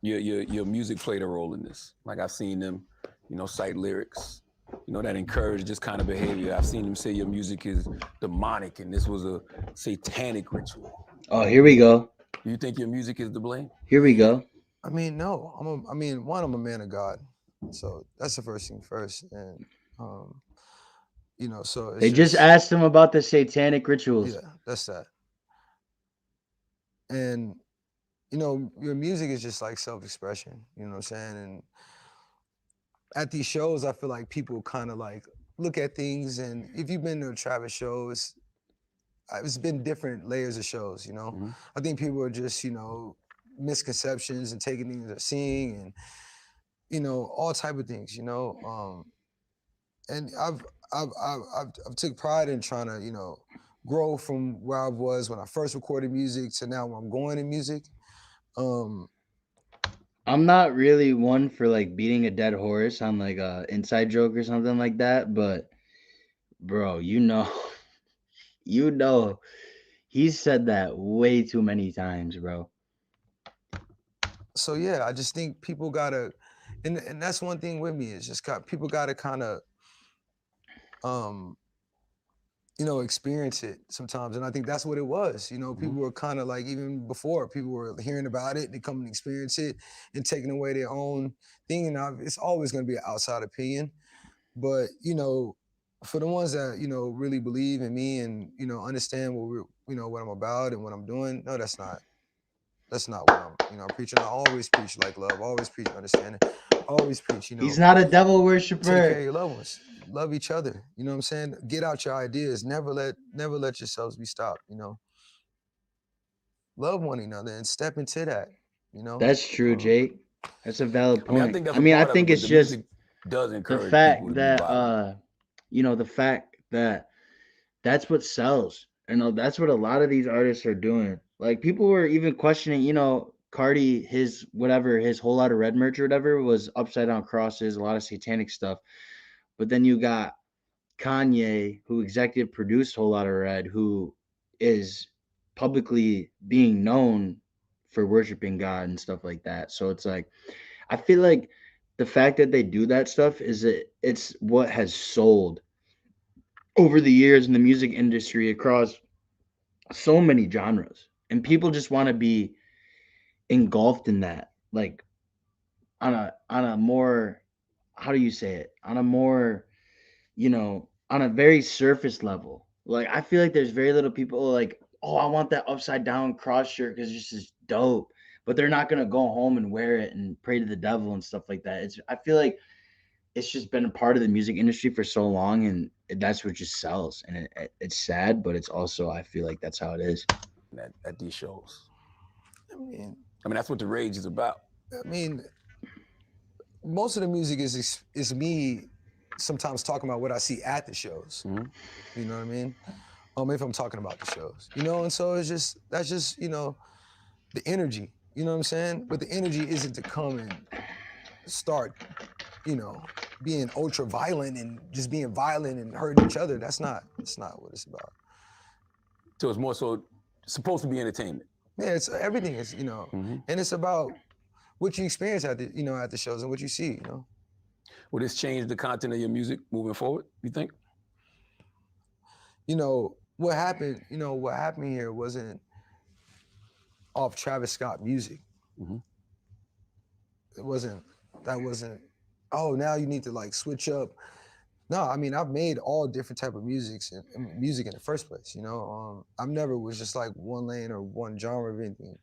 your music played a role in this. Like, I've seen them, you know, cite lyrics, you know, that encourage this kind of behavior. I've seen them say your music is demonic and this was a satanic ritual. Oh, here we go. You think your music is to blame? Here we go. I mean, no. I'm a man of God, so that's the first thing first, and you know, so it's They just asked him about the satanic rituals. Yeah, that's that. And you know, your music is just like self-expression. You know what I'm saying? And at these shows, I feel like people kind of like look at things, and if you've been to a Travis show, it's been different layers of shows. You know, Mhm. I think people are just, you know, misconceptions and taking things they're seeing, and you know, all type of things. You know, and I've took pride in trying to, you know, grow from where I was when I first recorded music to now where I'm going in music. I'm not really one for like beating a dead horse on like a inside joke or something like that, but bro, you know, you know, he's said that way too many times, bro. So yeah, I just think people gotta, and that's one thing with me is just people gotta kind of, you know, experience it sometimes, and I think that's what it was. You know, people were kind of like, even before, people were hearing about it, they come and experience it, and taking away their own thing. And it's always gonna be an outside opinion, but you know, for the ones that, you know, really believe in me and, you know, understand you know, what I'm about and what I'm doing, no, that's not what I'm, you know, preaching. I always preach like love, always preach understanding, always preach, you know. He's not a devil Take worshiper. care of your loved ones. Love each other. You know what I'm saying? Get out your ideas. Never let yourselves be stopped, you know. Love one another and step into that, you know. That's true, Jake. That's a valid I mean, point. I think that's I mean, a I part of it, think but it's the just music does the encourage people fact to be that violent. you know, the fact that that's what sells. You know, that's what a lot of these artists are doing. Like, people were even questioning, you know, Cardi, his whatever, his whole lot of red merch or whatever was upside down crosses, a lot of satanic stuff. But then you got Kanye, who executive produced Whole Lotta Red, who is publicly being known for worshiping God and stuff like that. So it's like, I feel like the fact that they do that stuff it's what has sold over the years in the music industry across so many genres. And people just want to be engulfed in that, like on a more, how do you say it? On a more, you know, on a very surface level. Like, I feel like there's very little people like, oh, I want that upside down cross shirt because it's just dope. But they're not gonna go home and wear it and pray to the devil and stuff like that. I feel like it's just been a part of the music industry for so long, and that's what just sells. And it's sad, but it's also, I feel like that's how it is. At these shows. I mean, that's what the rage is about. I mean, most of the music is me sometimes talking about what I see at the shows. You know what I mean? If I'm talking about the shows, you know, and so that's just, you know, the energy, you know what I'm saying? But the energy isn't to come and start, you know, being ultra violent and just being violent and hurting each other. That's not what it's about. So it's more so supposed to be entertainment. Yeah, it's everything is, you know, and it's about what you experience at the shows and what you see, you know. Will this change the content of your music moving forward, you think? You know, what happened here wasn't off Travis Scott music. That wasn't, oh, now you need to like switch up No, I mean I've made all different type of music in the first place. I've never was just like one lane or one genre of anything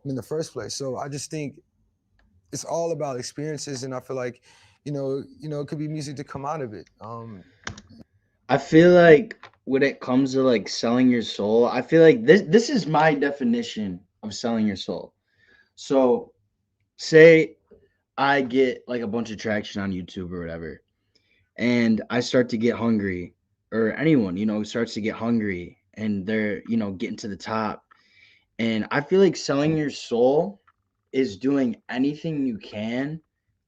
in the first place. So I just think it's all about experiences, and I feel like, it could be music to come out of it. I feel like when it comes to like selling your soul, I feel like this is my definition of selling your soul. So say I get like a bunch of traction on YouTube or whatever, and I start to get hungry, or anyone, starts to get hungry and they're, getting to the top. And I feel like selling your soul is doing anything you can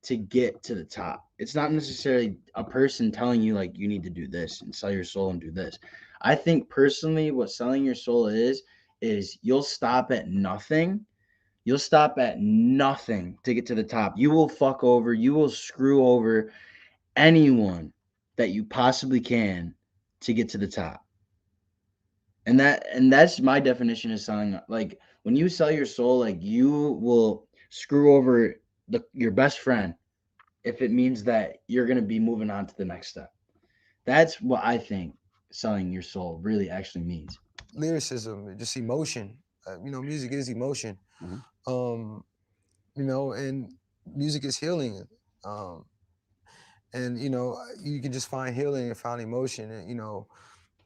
to get to the top. It's not necessarily a person telling you like you need to do this and sell your soul and do this. I think personally what selling your soul is you'll stop at nothing. You'll stop at nothing to get to the top. You will fuck over, you will screw over anyone that you possibly can to get to the top. And that's my definition of selling. Like when you sell your soul, like you will screw over your best friend if it means that you're going to be moving on to the next step. That's what I think selling your soul really actually means. Lyricism, just emotion. Music is emotion. Mhm. And music is healing. And you can just find healing and find emotion, and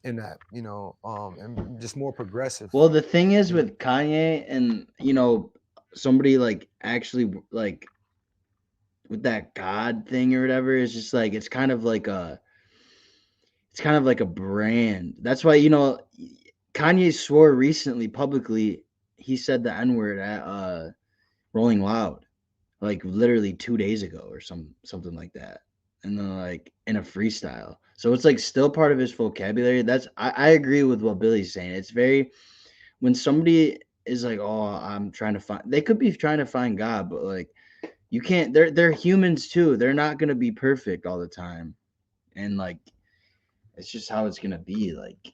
in that, and just more progressive. Well, the thing is with Kanye and somebody like actually like with that God thing or whatever is just like it's kind of like a brand. That's why Kanye swore recently publicly he said the N-word at Rolling Loud like literally 2 days ago or something like that. And then like in a freestyle. So it's like still part of his vocabulary. I agree with what Billy's saying. It's very when somebody is like, "Oh, I'm trying to find," they could be trying to find God, but like you can't. They're humans too. They're not gonna be perfect all the time, and like it's just how it's gonna be. Like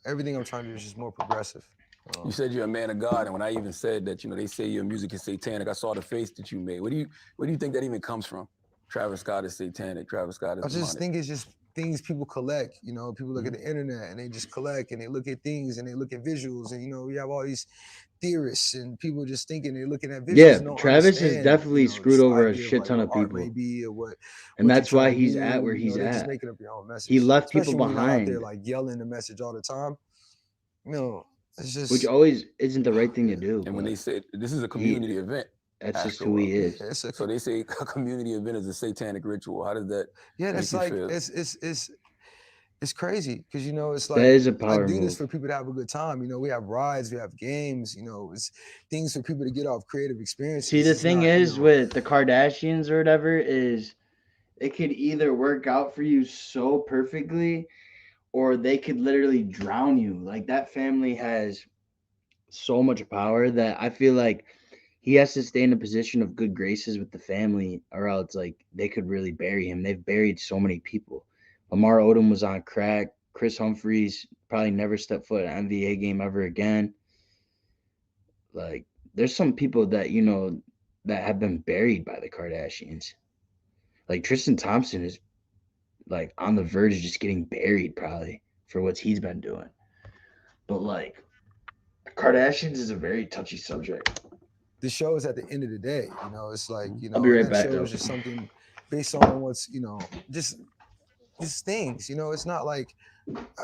Everything I'm trying to do is just more progressive. You said you're a man of God, and when I even said that, they say your music is satanic, I saw the face that you made. Where do you think that even comes from? Travis Scott is satanic. Travis Scott is I just demonic. think it's just things people collect. People look at the internet and they just collect, and they look at things and they look at visuals, and we have all these theorists and people just thinking they're looking at visuals. Yeah, and don't Travis has understand, definitely screwed this over a idea of, shit like, ton what of art people. may be, or what And you're that's why trying to he's do. at where he's They're just at. making up your own message. He left Especially people when you're out behind, there like yelling the message all the time. It's just which always isn't the right thing to do. And when they say this is a community event, that's just after who all. he is. So they say a community event is a satanic ritual. How does that Yeah, make that's you like feel? it's crazy because it's That like is a I power do this move. for people to have a good time. We have rides, we have games. It's things for people to get off creative experiences. See, the It's thing not, is with the Kardashians or whatever is it could either work out for you so perfectly or they could literally drown you. Like that family has so much power that I feel like he has to stay in a position of good graces with the family or else like they could really bury him. They've buried so many people. Lamar Odom was on crack. Chris Humphries probably never stepped foot in an NBA game ever again. Like there's some people that that have been buried by the Kardashians. Like Tristan Thompson is like on the verge of just getting buried probably for what he's been doing. But like Kardashians is a very touchy subject. the show is at the end of the day. It's like I'll be right and that back, show though. is just something based on what's just these things. It's not like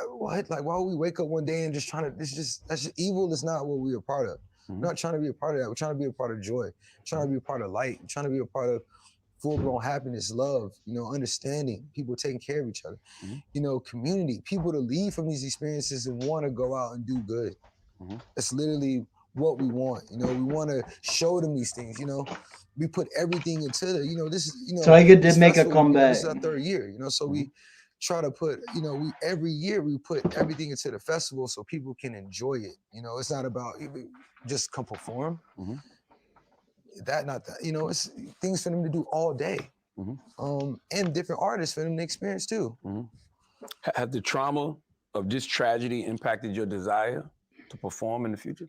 what like why would we wake up one day and just trying to that's just evil is not what we're a part of. We're not trying to be a part of that. We're trying to be a part of joy. We're trying to be a part of light. We're trying to be a part of full-blown happiness, love, understanding, people taking care of each other, community, people to leave from these experiences and want to go out and do good. That's literally what we want. We want to show them these things. We put everything into the, this is, Tiger this did make a festival, comeback. This is our third year, so we try to put, we every year we put everything into the festival so people can enjoy it. It's not about just come perform. Not that, it's things for them to do all day. And different artists for them to experience too. Has the trauma of this tragedy impacted your desire to perform in the future?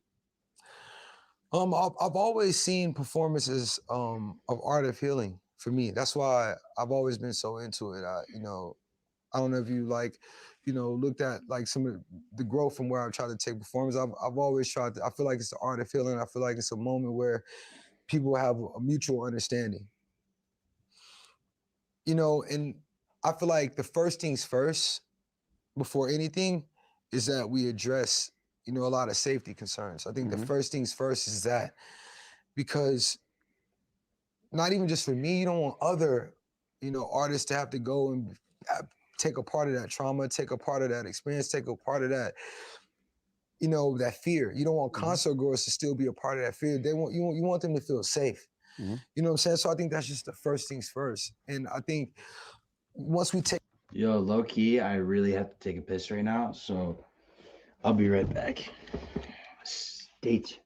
I've always seen performances of art of healing. for me. That's why I've always been so into it. You know, I don't know if you like, you know, looked at like some of the growth from where I've tried to take performance. I've always tried to, I feel like it's the art of healing. I feel like it's a moment where people have a mutual understanding. You know, and I feel like the first things first, before anything, is that we address, you know, a lot of safety concerns. I think the first things first is that, because not even just for me, you don't want other, you know, artists to have to go and take a part of that trauma, take a part of that experience, take a part of that, you know, that fear. You don't want concert goers to still be a part of that fear. You want them to feel safe. You know what I'm saying? So I think that's just the first things first. And I think once we take. Yo, low key, I really have to take a piss right now, so I'll be right back. Stay tuned.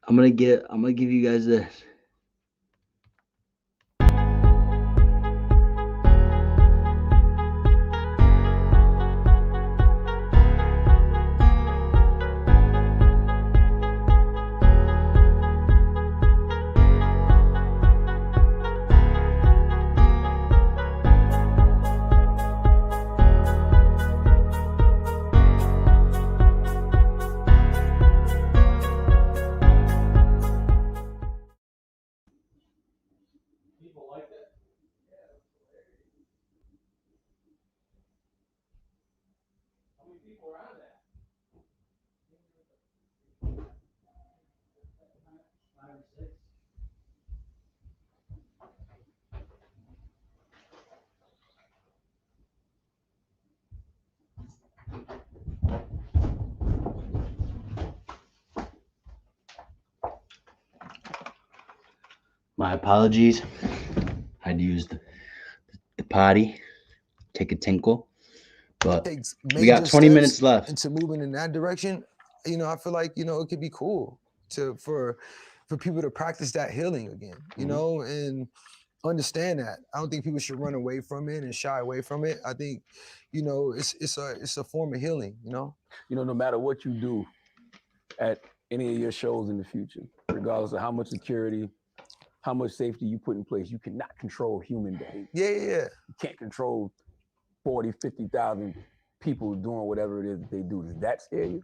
I'm gonna give you guys this. My apologies. I had to use the potty, take a tinkle, but we got 20 minutes left. Into moving in that direction, you know, I feel like, you know, it could be cool for people to practice that healing again, you know, and understand that. I don't think people should run away from it and shy away from it. I think, you know, it's a form of healing, you know. You know, no matter what you do at any of your shows in the future, regardless of how much security, how much safety you put in place, you cannot control human behavior. Yeah. You can't control 40, 50,000 people doing whatever it is that they do. Does that scare you?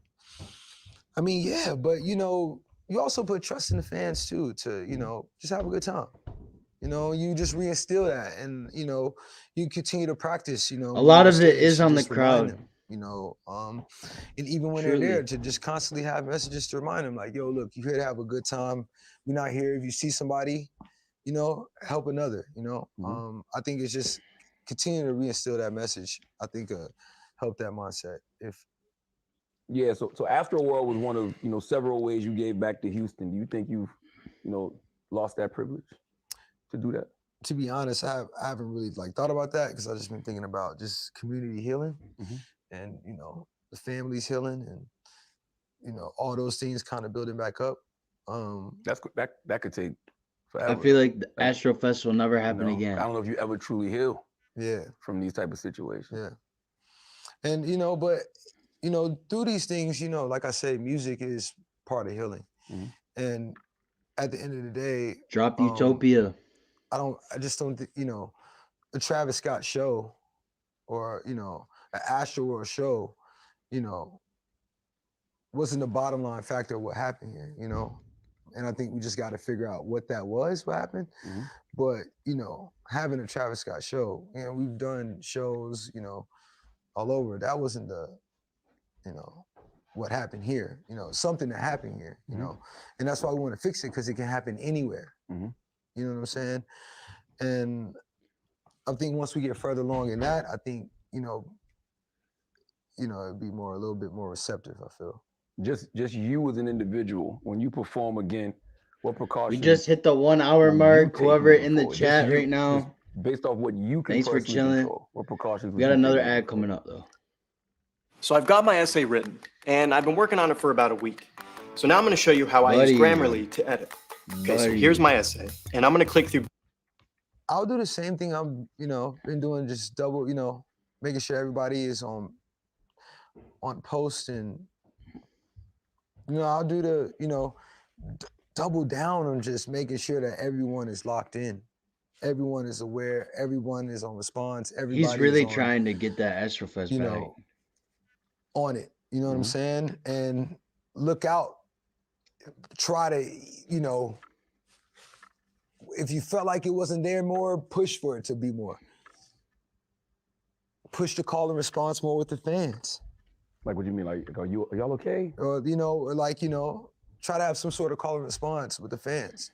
I mean, yeah, but you know, you also put trust in the fans too, to, you know, just have a good time. You know, you just reinstill that, and you know, you continue to practice. You know, a lot of it is on the crowd. Them, you know, and even when they're there, to just constantly have messages to remind them, like, yo, look, you're here to have a good time. We're not here if you see somebody, you know, help another. You know, I think it's just continue to reinstill that message. I think help that mindset. Yeah, so After a World was one of, you know, several ways you gave back to Houston. Do you think you've, you know, lost that privilege to do that? To be honest, I haven't really like thought about that, because I've just been thinking about just community healing and, you know, the families healing and, you know, all those things kind of building back up. That could take forever. I feel like the Astro Fest will never happen again. I don't know if you ever truly heal. Yeah. From these type of situations. Yeah. And, you know, but, you know, through these things, you know, like I say, music is part of healing. And at the end of the day, drop Utopia. I just don't think, you know, a Travis Scott show or, you know, an Astro World show, you know, wasn't the bottom line factor of what happened here, you know? And I think we just got to figure out what that was, what happened. But, you know, having a Travis Scott show, you know, we've done shows, you know, all over. That wasn't the, you know, what happened here, you know, something that happened here, you know? And that's why we want to fix it, because it can happen anywhere. You know what I'm saying? And I think once we get further along in that, I think, you know, it'd be a little bit more receptive, I feel. Just you as an individual, when you perform again, what precautions? We just hit the 1 hour mark. Whoever in the chat right now, based off what you can thanks for chilling. Control, what precautions? We got another ad coming up though. So I've got my essay written, and I've been working on it for about a week. So now I'm going to show you how I use Grammarly to edit. Okay, so here's my essay, and I'm going to click through. I'll do the same thing I'm, you know, been doing, just double, you know, making sure everybody is on post, and, you know, I'll do the, you know, double down on just making sure that everyone is locked in. Everyone is aware. Everyone is on response. Everybody He's really is on, trying to get that Estrafest you back. know, on it. You know what I'm saying? And look out. Try to, you know, if you felt like it wasn't there more, push for it to be more. Push the call and response more with the fans. Like, what do you mean? Like, are y'all okay? Or, you know, or like, you know, try to have some sort of call and response with the fans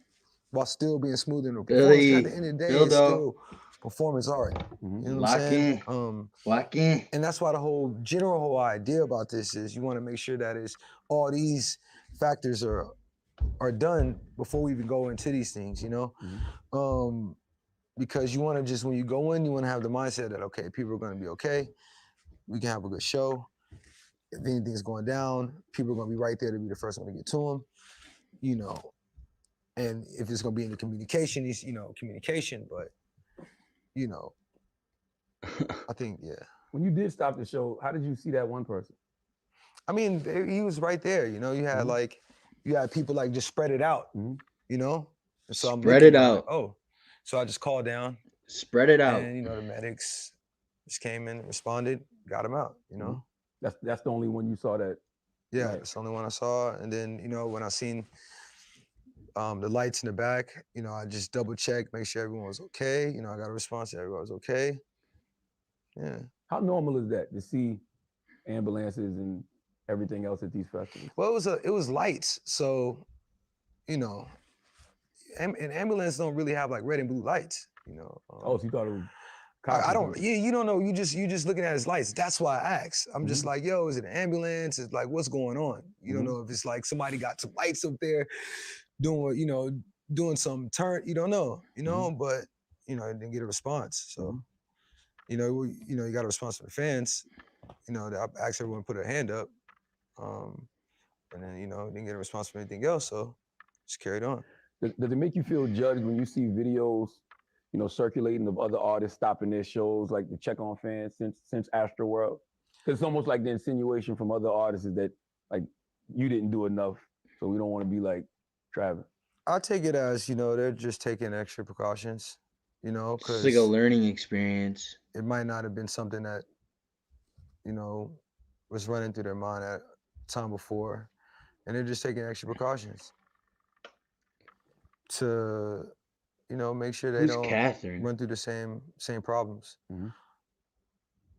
while still being smooth in the performance. At the end of the day, it's still performance art. You know what I'm saying? Lock in. And that's why the whole general idea about this is you want to make sure that is all these factors are done before we even go into these things, you know? Because you want to just, when you go in, you want to have the mindset that, okay, people are going to be okay. We can have a good show. If anything's going down, people are going to be right there to be the first one to get to them, you know. And if it's going to be in the communication, you know, communication, but, you know, I think, yeah. When you did stop the show, how did you see that one person? I mean, he was right there, you know. You had like, you had people like just spread it out, you know. And so I'm Spread it I'm out. like, oh, so I just called down. Spread it out. And you know, the medics just came in, responded, got him out. You know. That's the only one you saw that. Yeah, night. that's the only one I saw. And then you know, when I seen the lights in the back, you know, I just double checked, make sure everyone was okay. You know, I got a response that everyone was okay. Yeah. How normal is that to see ambulances and everything else at these festivals? Well, it was lights, so you know, and ambulances don't really have like red and blue lights, you know. So you thought it was? I don't. You don't know. You just looking at his lights. That's why I asked. I'm just like, yo, is it an ambulance? It's like, what's going on? You don't know if it's like somebody got some lights up there, doing some turn. You don't know, but you know, I didn't get a response. So, you know, you got a response from the fans. You know, I asked everyone to put their hand up, and then you know, didn't get a response from anything else. So, just carried on. Does it make you feel judged when you see videos, you know, circulating of other artists stopping their shows, like to check on fans since Astroworld? Because it's almost like the insinuation from other artists is that like you didn't do enough, so we don't want to be like Travis. I take it as, you know, they're just taking extra precautions, you know, because it's like a learning experience. It might not have been something that, you know, was running through their mind at time before, and they're just taking extra precautions to, you know, make sure they don't run through the same problems. And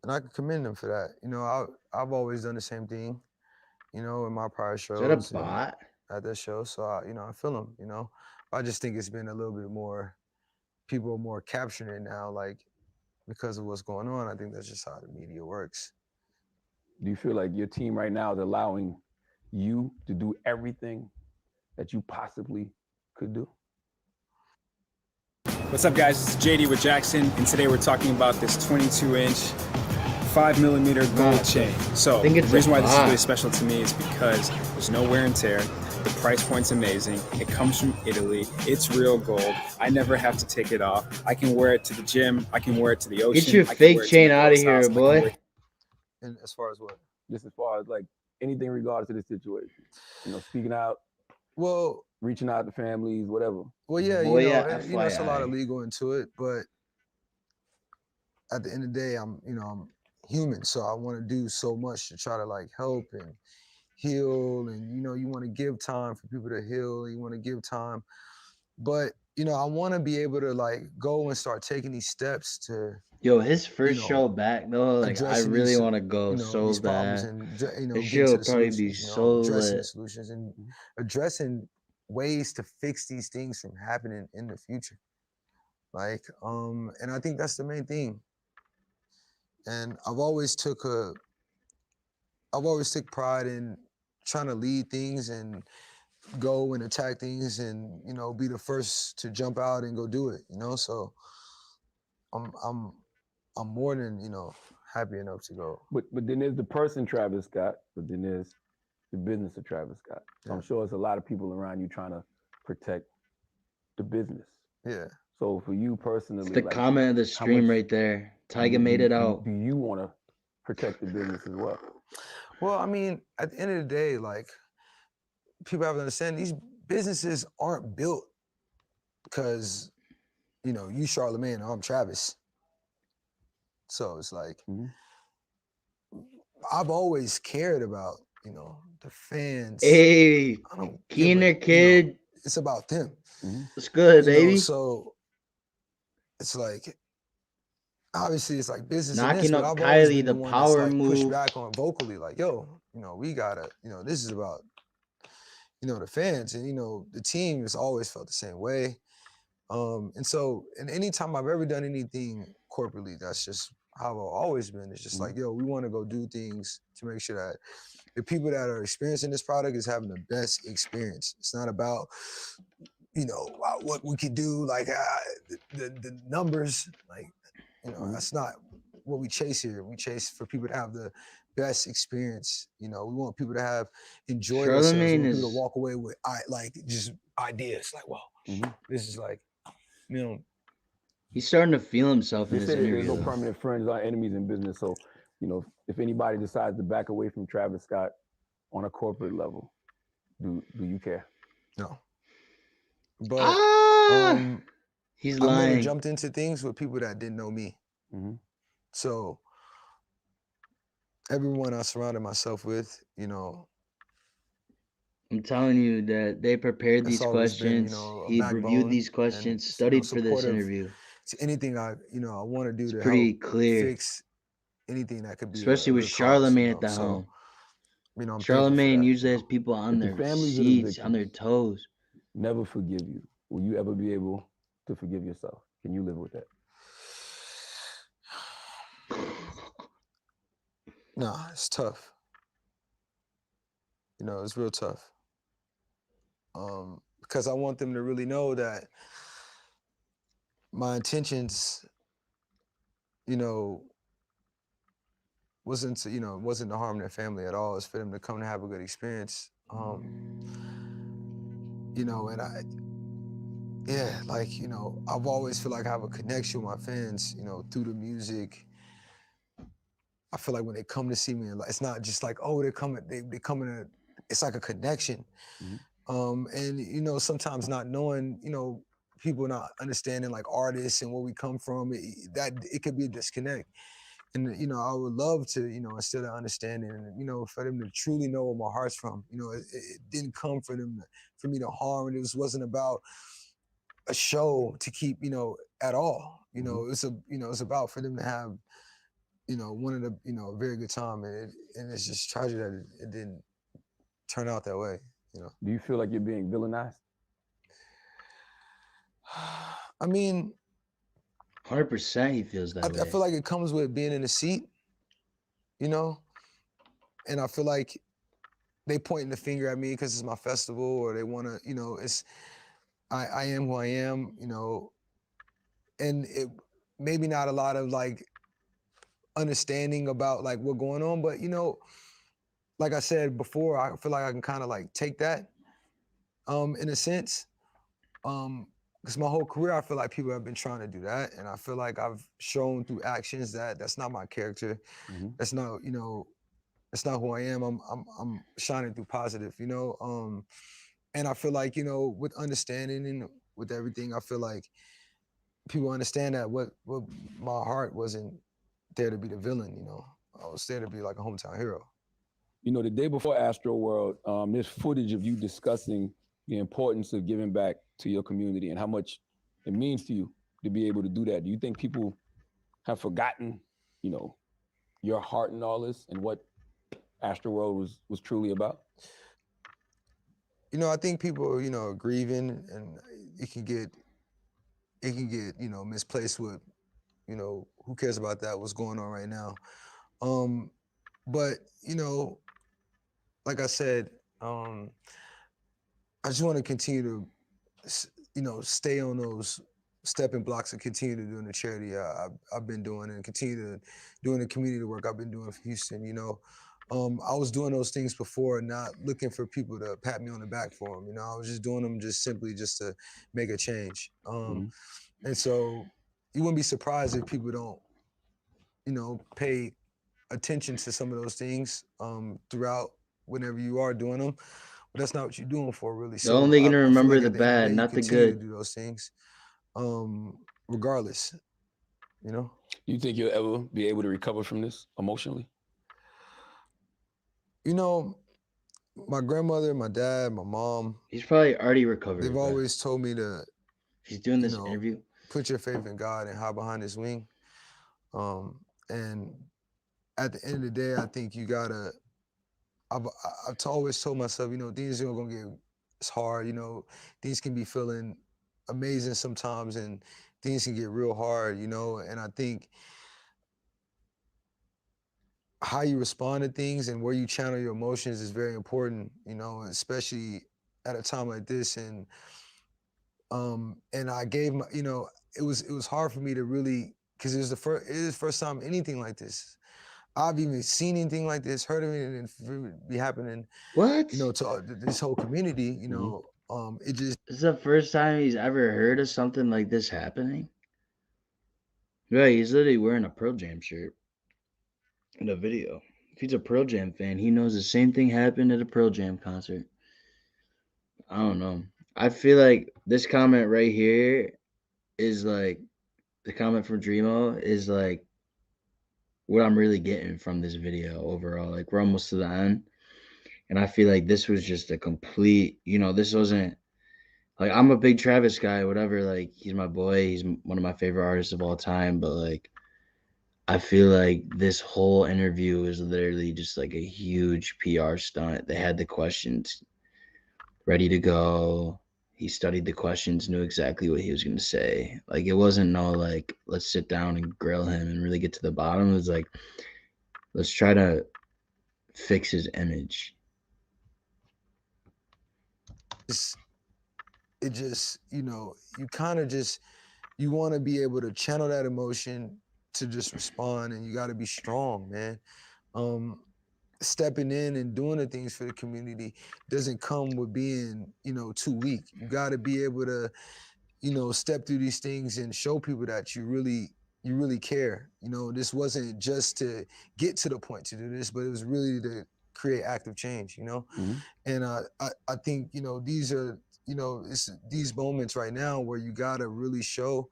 I can commend them for that. You know, I've always done the same thing, you know, in my prior shows. Is that a bot? At that show, so I feel them. You know, I just think it's been a little bit more. People are more capturing it now, like because of what's going on. I think that's just how the media works. Do you feel like your team right now is allowing you to do everything that you possibly could do? What's up, guys? This is JD with Jackson, and today we're talking about this 22-inch 5mm gold chain. So the reason why this is really special to me is because there's no wear and tear. The price point's amazing. It comes from Italy. It's real gold. I never have to take it off. I can wear it to the gym. I can wear it to the ocean. Get your fake chain out of here, boy. And as far as what? Just as far as like anything regarding to the situation. You know, speaking out. Well, reaching out to families, whatever. Well, yeah, you know, it's a lot of legal into it, but at the end of the day, I'm human, so I want to do so much to try to like help and heal, and you know, you want to give time for people to heal, you want to give time, but you know, I want to be able to like go and start taking these steps to. Yo, his first show back though, like I really want to go so bad. And, you know, this show will probably be so addressing lit. solutions and addressing ways to fix these things from happening in the future. Like, and I think that's the main thing. And I've always took pride in trying to lead things and go and attack things and, you know, be the first to jump out and go do it, you know? So I'm more than, you know, happy enough to go. But then there's the person Travis Scott, but then there's the business of Travis Scott. So I'm sure there's a lot of people around you trying to protect the business. Yeah. So for you personally, it's the like, comment of the stream right there. Tiger made it out. Do you want to protect the business as well? Well, I mean, at the end of the day, like people have to understand these businesses aren't built because, you know, you Charlamagne and I'm Travis. So it's like, I've always cared about, you know, the fans. Hey, I don't Keener give a, kid. you know, it's about them. What's good, You baby? know, so it's like, obviously it's like business and this, Knocking but up I've always Kylie, been the the one that's power like pushed move. back on vocally, like, yo, you know, we gotta, you know, this is about, you know, the fans, and you know, the team has always felt the same way. And so, and anytime I've ever done anything corporately, that's just how I've always been. It's just like, yo, we want to go do things to make sure that the people that are experiencing this product is having the best experience. It's not about, you know, what we could do, like the numbers, like, you know, that's not what we chase here. We chase for people to have the best experience. You know, we want people to have enjoy themselves. We want people to walk away with like just ideas. Like, wow, this is like, you know. He's starting to feel himself in They this say interview. there's no permanent friends or enemies in business. So, you know, if anybody decides to back away from Travis Scott on a corporate level, do you care? No. But he's I've lying. never jumped into things with people that didn't know me. So everyone I surrounded myself with, you know, I'm telling you that they prepared these questions. Been, you know, he reviewed these questions, studied for this interview. To anything I want to do it's to pretty help clear. fix anything that could be especially with Charlamagne at the helm. You know, Charlamagne usually has people on If their the families of the seats, victims on their toes. never forgive you, will you ever be able to forgive yourself? Can you live with that? Nah, it's tough. You know, it's real tough. Because I want them to really know that my intentions, you know, wasn't to, wasn't to harm their family at all. It's for them to come to have a good experience. You know, and like, you know, I've always feel like I have a connection with my fans, you know, through the music. I feel like when they come to see me, it's not just like, oh, they're coming, they come in it's like a connection. And, you know, sometimes not knowing, you know, people not understanding like artists and where we come from, it could be a disconnect. And, you know, I would love to, you know, instead of understanding, and, you know, for them to truly know where my heart's from. You know, it didn't come for them, for me to harm. And it wasn't about a show to keep, you know, at all. You know, it's about for them to have, you know, a very good time. And it's just tragic that it didn't turn out that way, you know. Do you feel like you're being villainized? I mean, 100% he feels that way. I feel like it comes with being in the seat, you know? And I feel like they pointing the finger at me because it's my festival, or they want to, you know, I am who I am, you know, and it maybe not a lot of like understanding about like what's going on, but you know, like I said before, I feel like I can kind of like take that in a sense. Because my whole career, I feel like people have been trying to do that. And I feel like I've shown through actions that that's not my character. That's not, you know, that's not who I am. I'm shining through positive, you know? And I feel like, you know, with understanding and with everything, I feel like people understand that what my heart wasn't there to be the villain, you know? I was there to be like a hometown hero. You know, the day before Astro World, there's footage of you discussing the importance of giving back to your community and how much it means to you to be able to do that. Do you think people have forgotten, you know, your heart in all this and what Astro World was truly about? You know, I think people, you know, are grieving, and it can get, you know, misplaced with, you know, who cares about that, what's going on right now. But, you know, like I said, I just want to continue to, you know, stay on those stepping blocks and continue to do the charity I've been doing, and continue to doing the community work I've been doing for Houston, you know. I was doing those things before, not looking for people to pat me on the back for them. You know, I was just doing them just simply just to make a change. And so you wouldn't be surprised if people don't, you know, pay attention to some of those things throughout whenever you are doing them. but that's not what you're doing for, really. They're only gonna remember the bad, not the good. To do those things, regardless. You know. You think you'll ever be able to recover from this emotionally? You know, my grandmother, my dad, my mom. He's probably already recovered. They've always told me to. He's doing this interview. Put your faith in God and hide behind His wing. And at the end of the day, I think you gotta. I've always told myself, you know, things are gonna get. It's hard, you know. Things can be feeling amazing sometimes, and things can get real hard, you know. And I think how you respond to things and where you channel your emotions is very important, you know, especially at a time like this. And I gave my, you know, it was hard for me to really, because it is the first time anything like this. I've even seen anything like this, heard of it, and be happening. What? You know, to this whole community, you know, it just. It's the first time he's ever heard of something like this happening. Right, he's literally wearing a Pearl Jam shirt in the video. If he's a Pearl Jam fan, he knows the same thing happened at a Pearl Jam concert. I don't know. I feel like this comment right here is like, the comment from Dreamo is like what I'm really getting from this video overall. Like, we're almost to the end. And I feel like this was just a complete, you know, this wasn't, like, I'm a big Travis guy, whatever. Like, he's my boy. He's one of my favorite artists of all time. But, like, I feel like this whole interview is literally just like a huge PR stunt. They had the questions ready to go. He studied the questions, knew exactly what he was going to say. Like, it wasn't no, like, let's sit down and grill him and really get to the bottom. It was like, let's try to fix his image. It just, you know, you kind of just, you want to be able to channel that emotion to just respond, and you got to be strong, man. Stepping in and doing the things for the community doesn't come with being, you know, too weak. You got to be able to, you know, step through these things and show people that you really care. You know, this wasn't just to get to the point to do this, but it was really to create active change, you know? And I think, you know, these are, you know, it's these moments right now where you got to really show,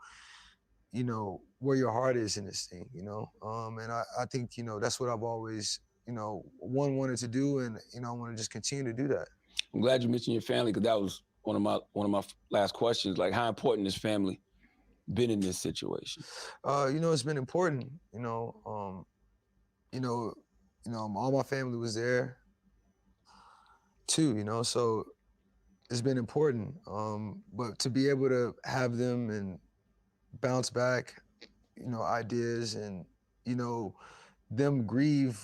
you know, where your heart is in this thing, you know? And I think, you know, that's what I've always, you know, wanted to do, and, you know, I want to just continue to do that. I'm glad you mentioned your family, because that was one of my last questions. Like, how important has family been in this situation? You know, it's been important. You know, all my family was there too. You know, so it's been important. But to be able to have them and bounce back, you know, ideas, and, you know, them grieve.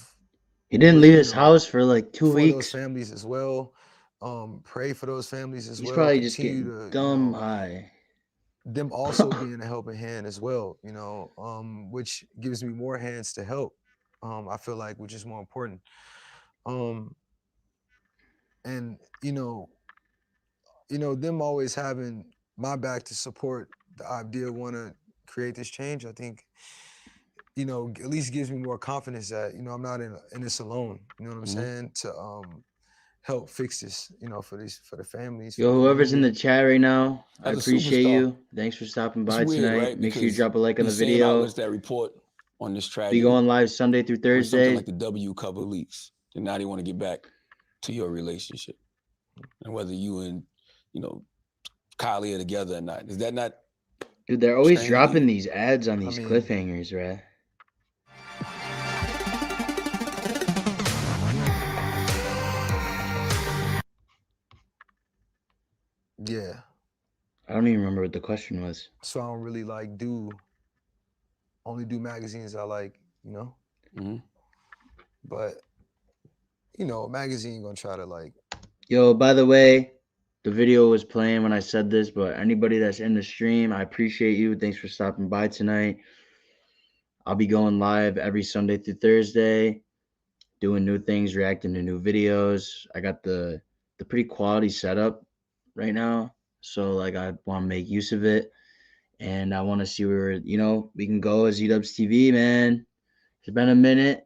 He didn't leave his house for like 2 weeks. For those families as well. Pray for those families as well. He's probably just getting dumb high. Them also being a helping hand as well, you know, which gives me more hands to help. I feel like, which is more important. And you know, them always having my back to support the idea, want to create this change, I think, you know, at least gives me more confidence that, you know, I'm not in this alone. You know what I'm saying? To help fix this, you know, for the families. Yo, whoever's in the chat right now, I appreciate you. Thanks for stopping by tonight. Right? Make sure you drop a like on the video. That report on this tragedy. Be going live Sunday through Thursday. Like the W cover leaks, and now they want to get back to your relationship, and whether you and, you know, Kylie are together or not. Is that not? Dude, they're always dropping these ads on these cliffhangers, right? Yeah. I don't even remember what the question was. So I don't really like only do magazines I like, you know? But, you know, a magazine gonna try to like. Yo, by the way, the video was playing when I said this, but anybody that's in the stream, I appreciate you. Thanks for stopping by tonight. I'll be going live every Sunday through Thursday, doing new things, reacting to new videos. I got the pretty quality setup right now, so like I want to make use of it, and I want to see where, you know, we can go as ZDubs TV, man. It's been a minute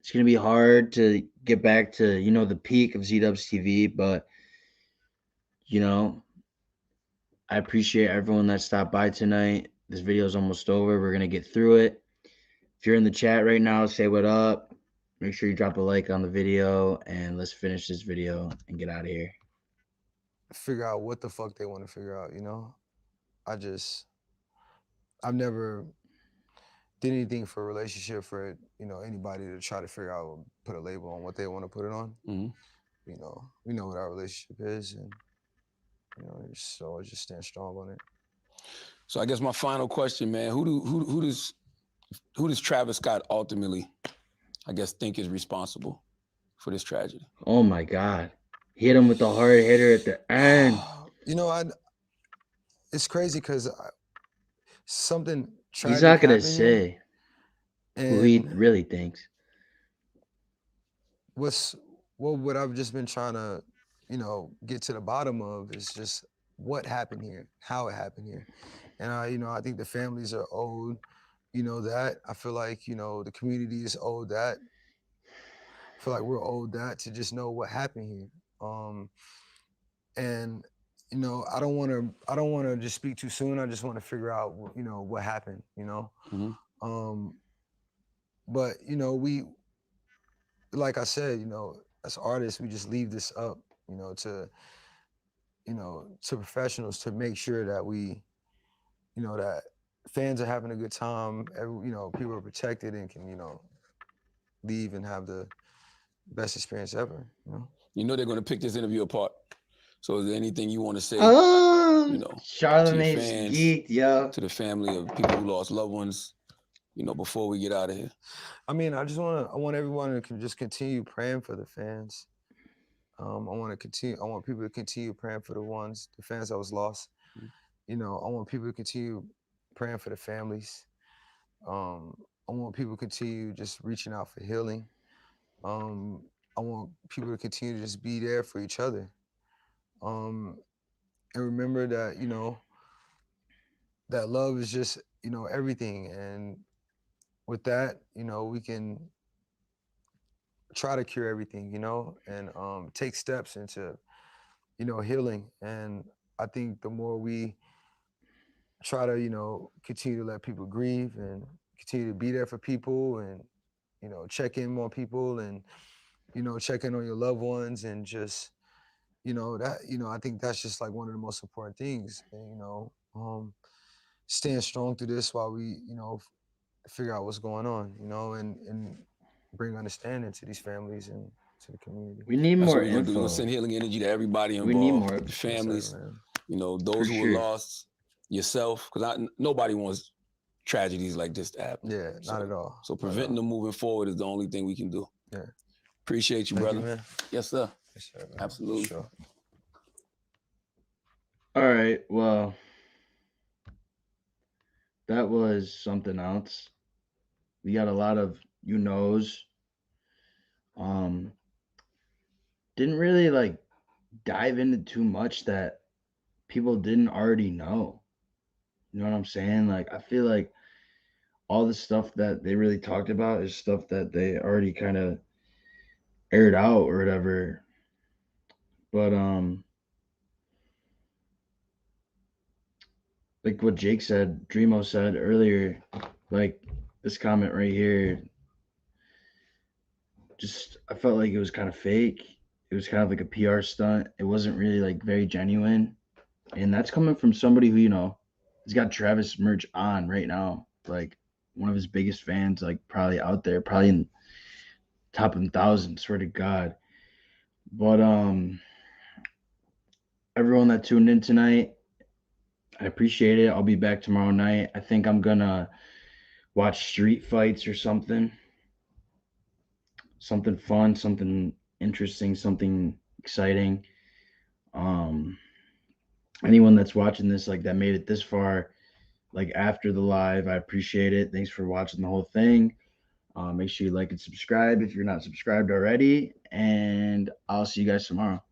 it's gonna be hard to get back to, you know, the peak of ZDubs TV, but you know, I appreciate everyone that stopped by tonight. This video is almost over. We're gonna get through it. If you're in the chat right now, say what up. Make sure you drop a like on the video, and let's finish this video and get out of here. Figure out what the fuck they want to figure out, you know? I've never did anything for a relationship for, you know, anybody to try to figure out or put a label on what they want to put it on. Mm-hmm. You know, we know what our relationship is, and you know, so just stand strong on it. So I guess my final question, man, who does Travis Scott ultimately, I guess, think is responsible for this tragedy? Oh my God. Hit him with the hard hitter at the end. You know, it's crazy because something tragic He's not gonna happened say who he really thinks. What I've just been trying to, you know, get to the bottom of is just what happened here, how it happened here. And you know, I think the families are owed, you know, that. I feel like, you know, the community is owed that. I feel like we're owed that to just know what happened here. And you know, I don't want to just speak too soon. I just want to figure out, you know, what happened, you know. Mm-hmm. But you know, we, like I said, you know, as artists, we just leave this up, you know, to professionals to make sure that we, you know, that fans are having a good time. You know, people are protected and can, you know, leave and have the best experience ever. You know they're going to pick this interview apart. So is there anything you want to say, you know, Charlamagne is fans, geeked, yo. to the family of people who lost loved ones, you know, before we get out of here? I mean, I want everyone to just continue praying for the fans. I want people to continue praying for the fans that was lost. Mm-hmm. You know, I want people to continue praying for the families. I want people to continue just reaching out for healing. I want people to continue to just be there for each other. And remember that, you know, that love is just, you know, everything. And with that, you know, we can try to cure everything, you know, and take steps into, you know, healing. And I think the more we try to, you know, continue to let people grieve and continue to be there for people and, you know, check in on people and, you know, check in on your loved ones and just, you know, that, you know, I think that's just like one of the most important things, and, you know, staying strong through this while we, you know, figure out what's going on, you know, and bring understanding to these families and to the community. We need more info. We're going to send healing energy to everybody involved. We need more the families, you know, those For who sure. were lost, yourself, because nobody wants tragedies like this to happen. Yeah, not at all. So preventing them moving forward is the only thing we can do. Yeah. Appreciate you, Thank brother. you, man. Yes, sir. Yes, sir, man. Absolutely. Sure. All right, well, that was something else. We got a lot of you knows. Didn't really like dive into too much that people didn't already know. You know what I'm saying? Like, I feel like all the stuff that they really talked about is stuff that they already kind of aired out or whatever. But like what Jake said, Dreamo said earlier, like this comment right here, just I felt like it was kind of fake. It was kind of like a PR stunt. It wasn't really like very genuine. And that's coming from somebody who, you know, has got Travis merch on right now. Like one of his biggest fans, like probably out there, probably in top 1,000, swear to God. But everyone that tuned in tonight, I appreciate it. I'll be back tomorrow night. I think I'm gonna watch street fights or something. Something fun, something interesting, something exciting. Anyone that's watching this, like that made it this far, like after the live, I appreciate it. Thanks for watching the whole thing. Make sure you like and subscribe if you're not subscribed already, and I'll see you guys tomorrow.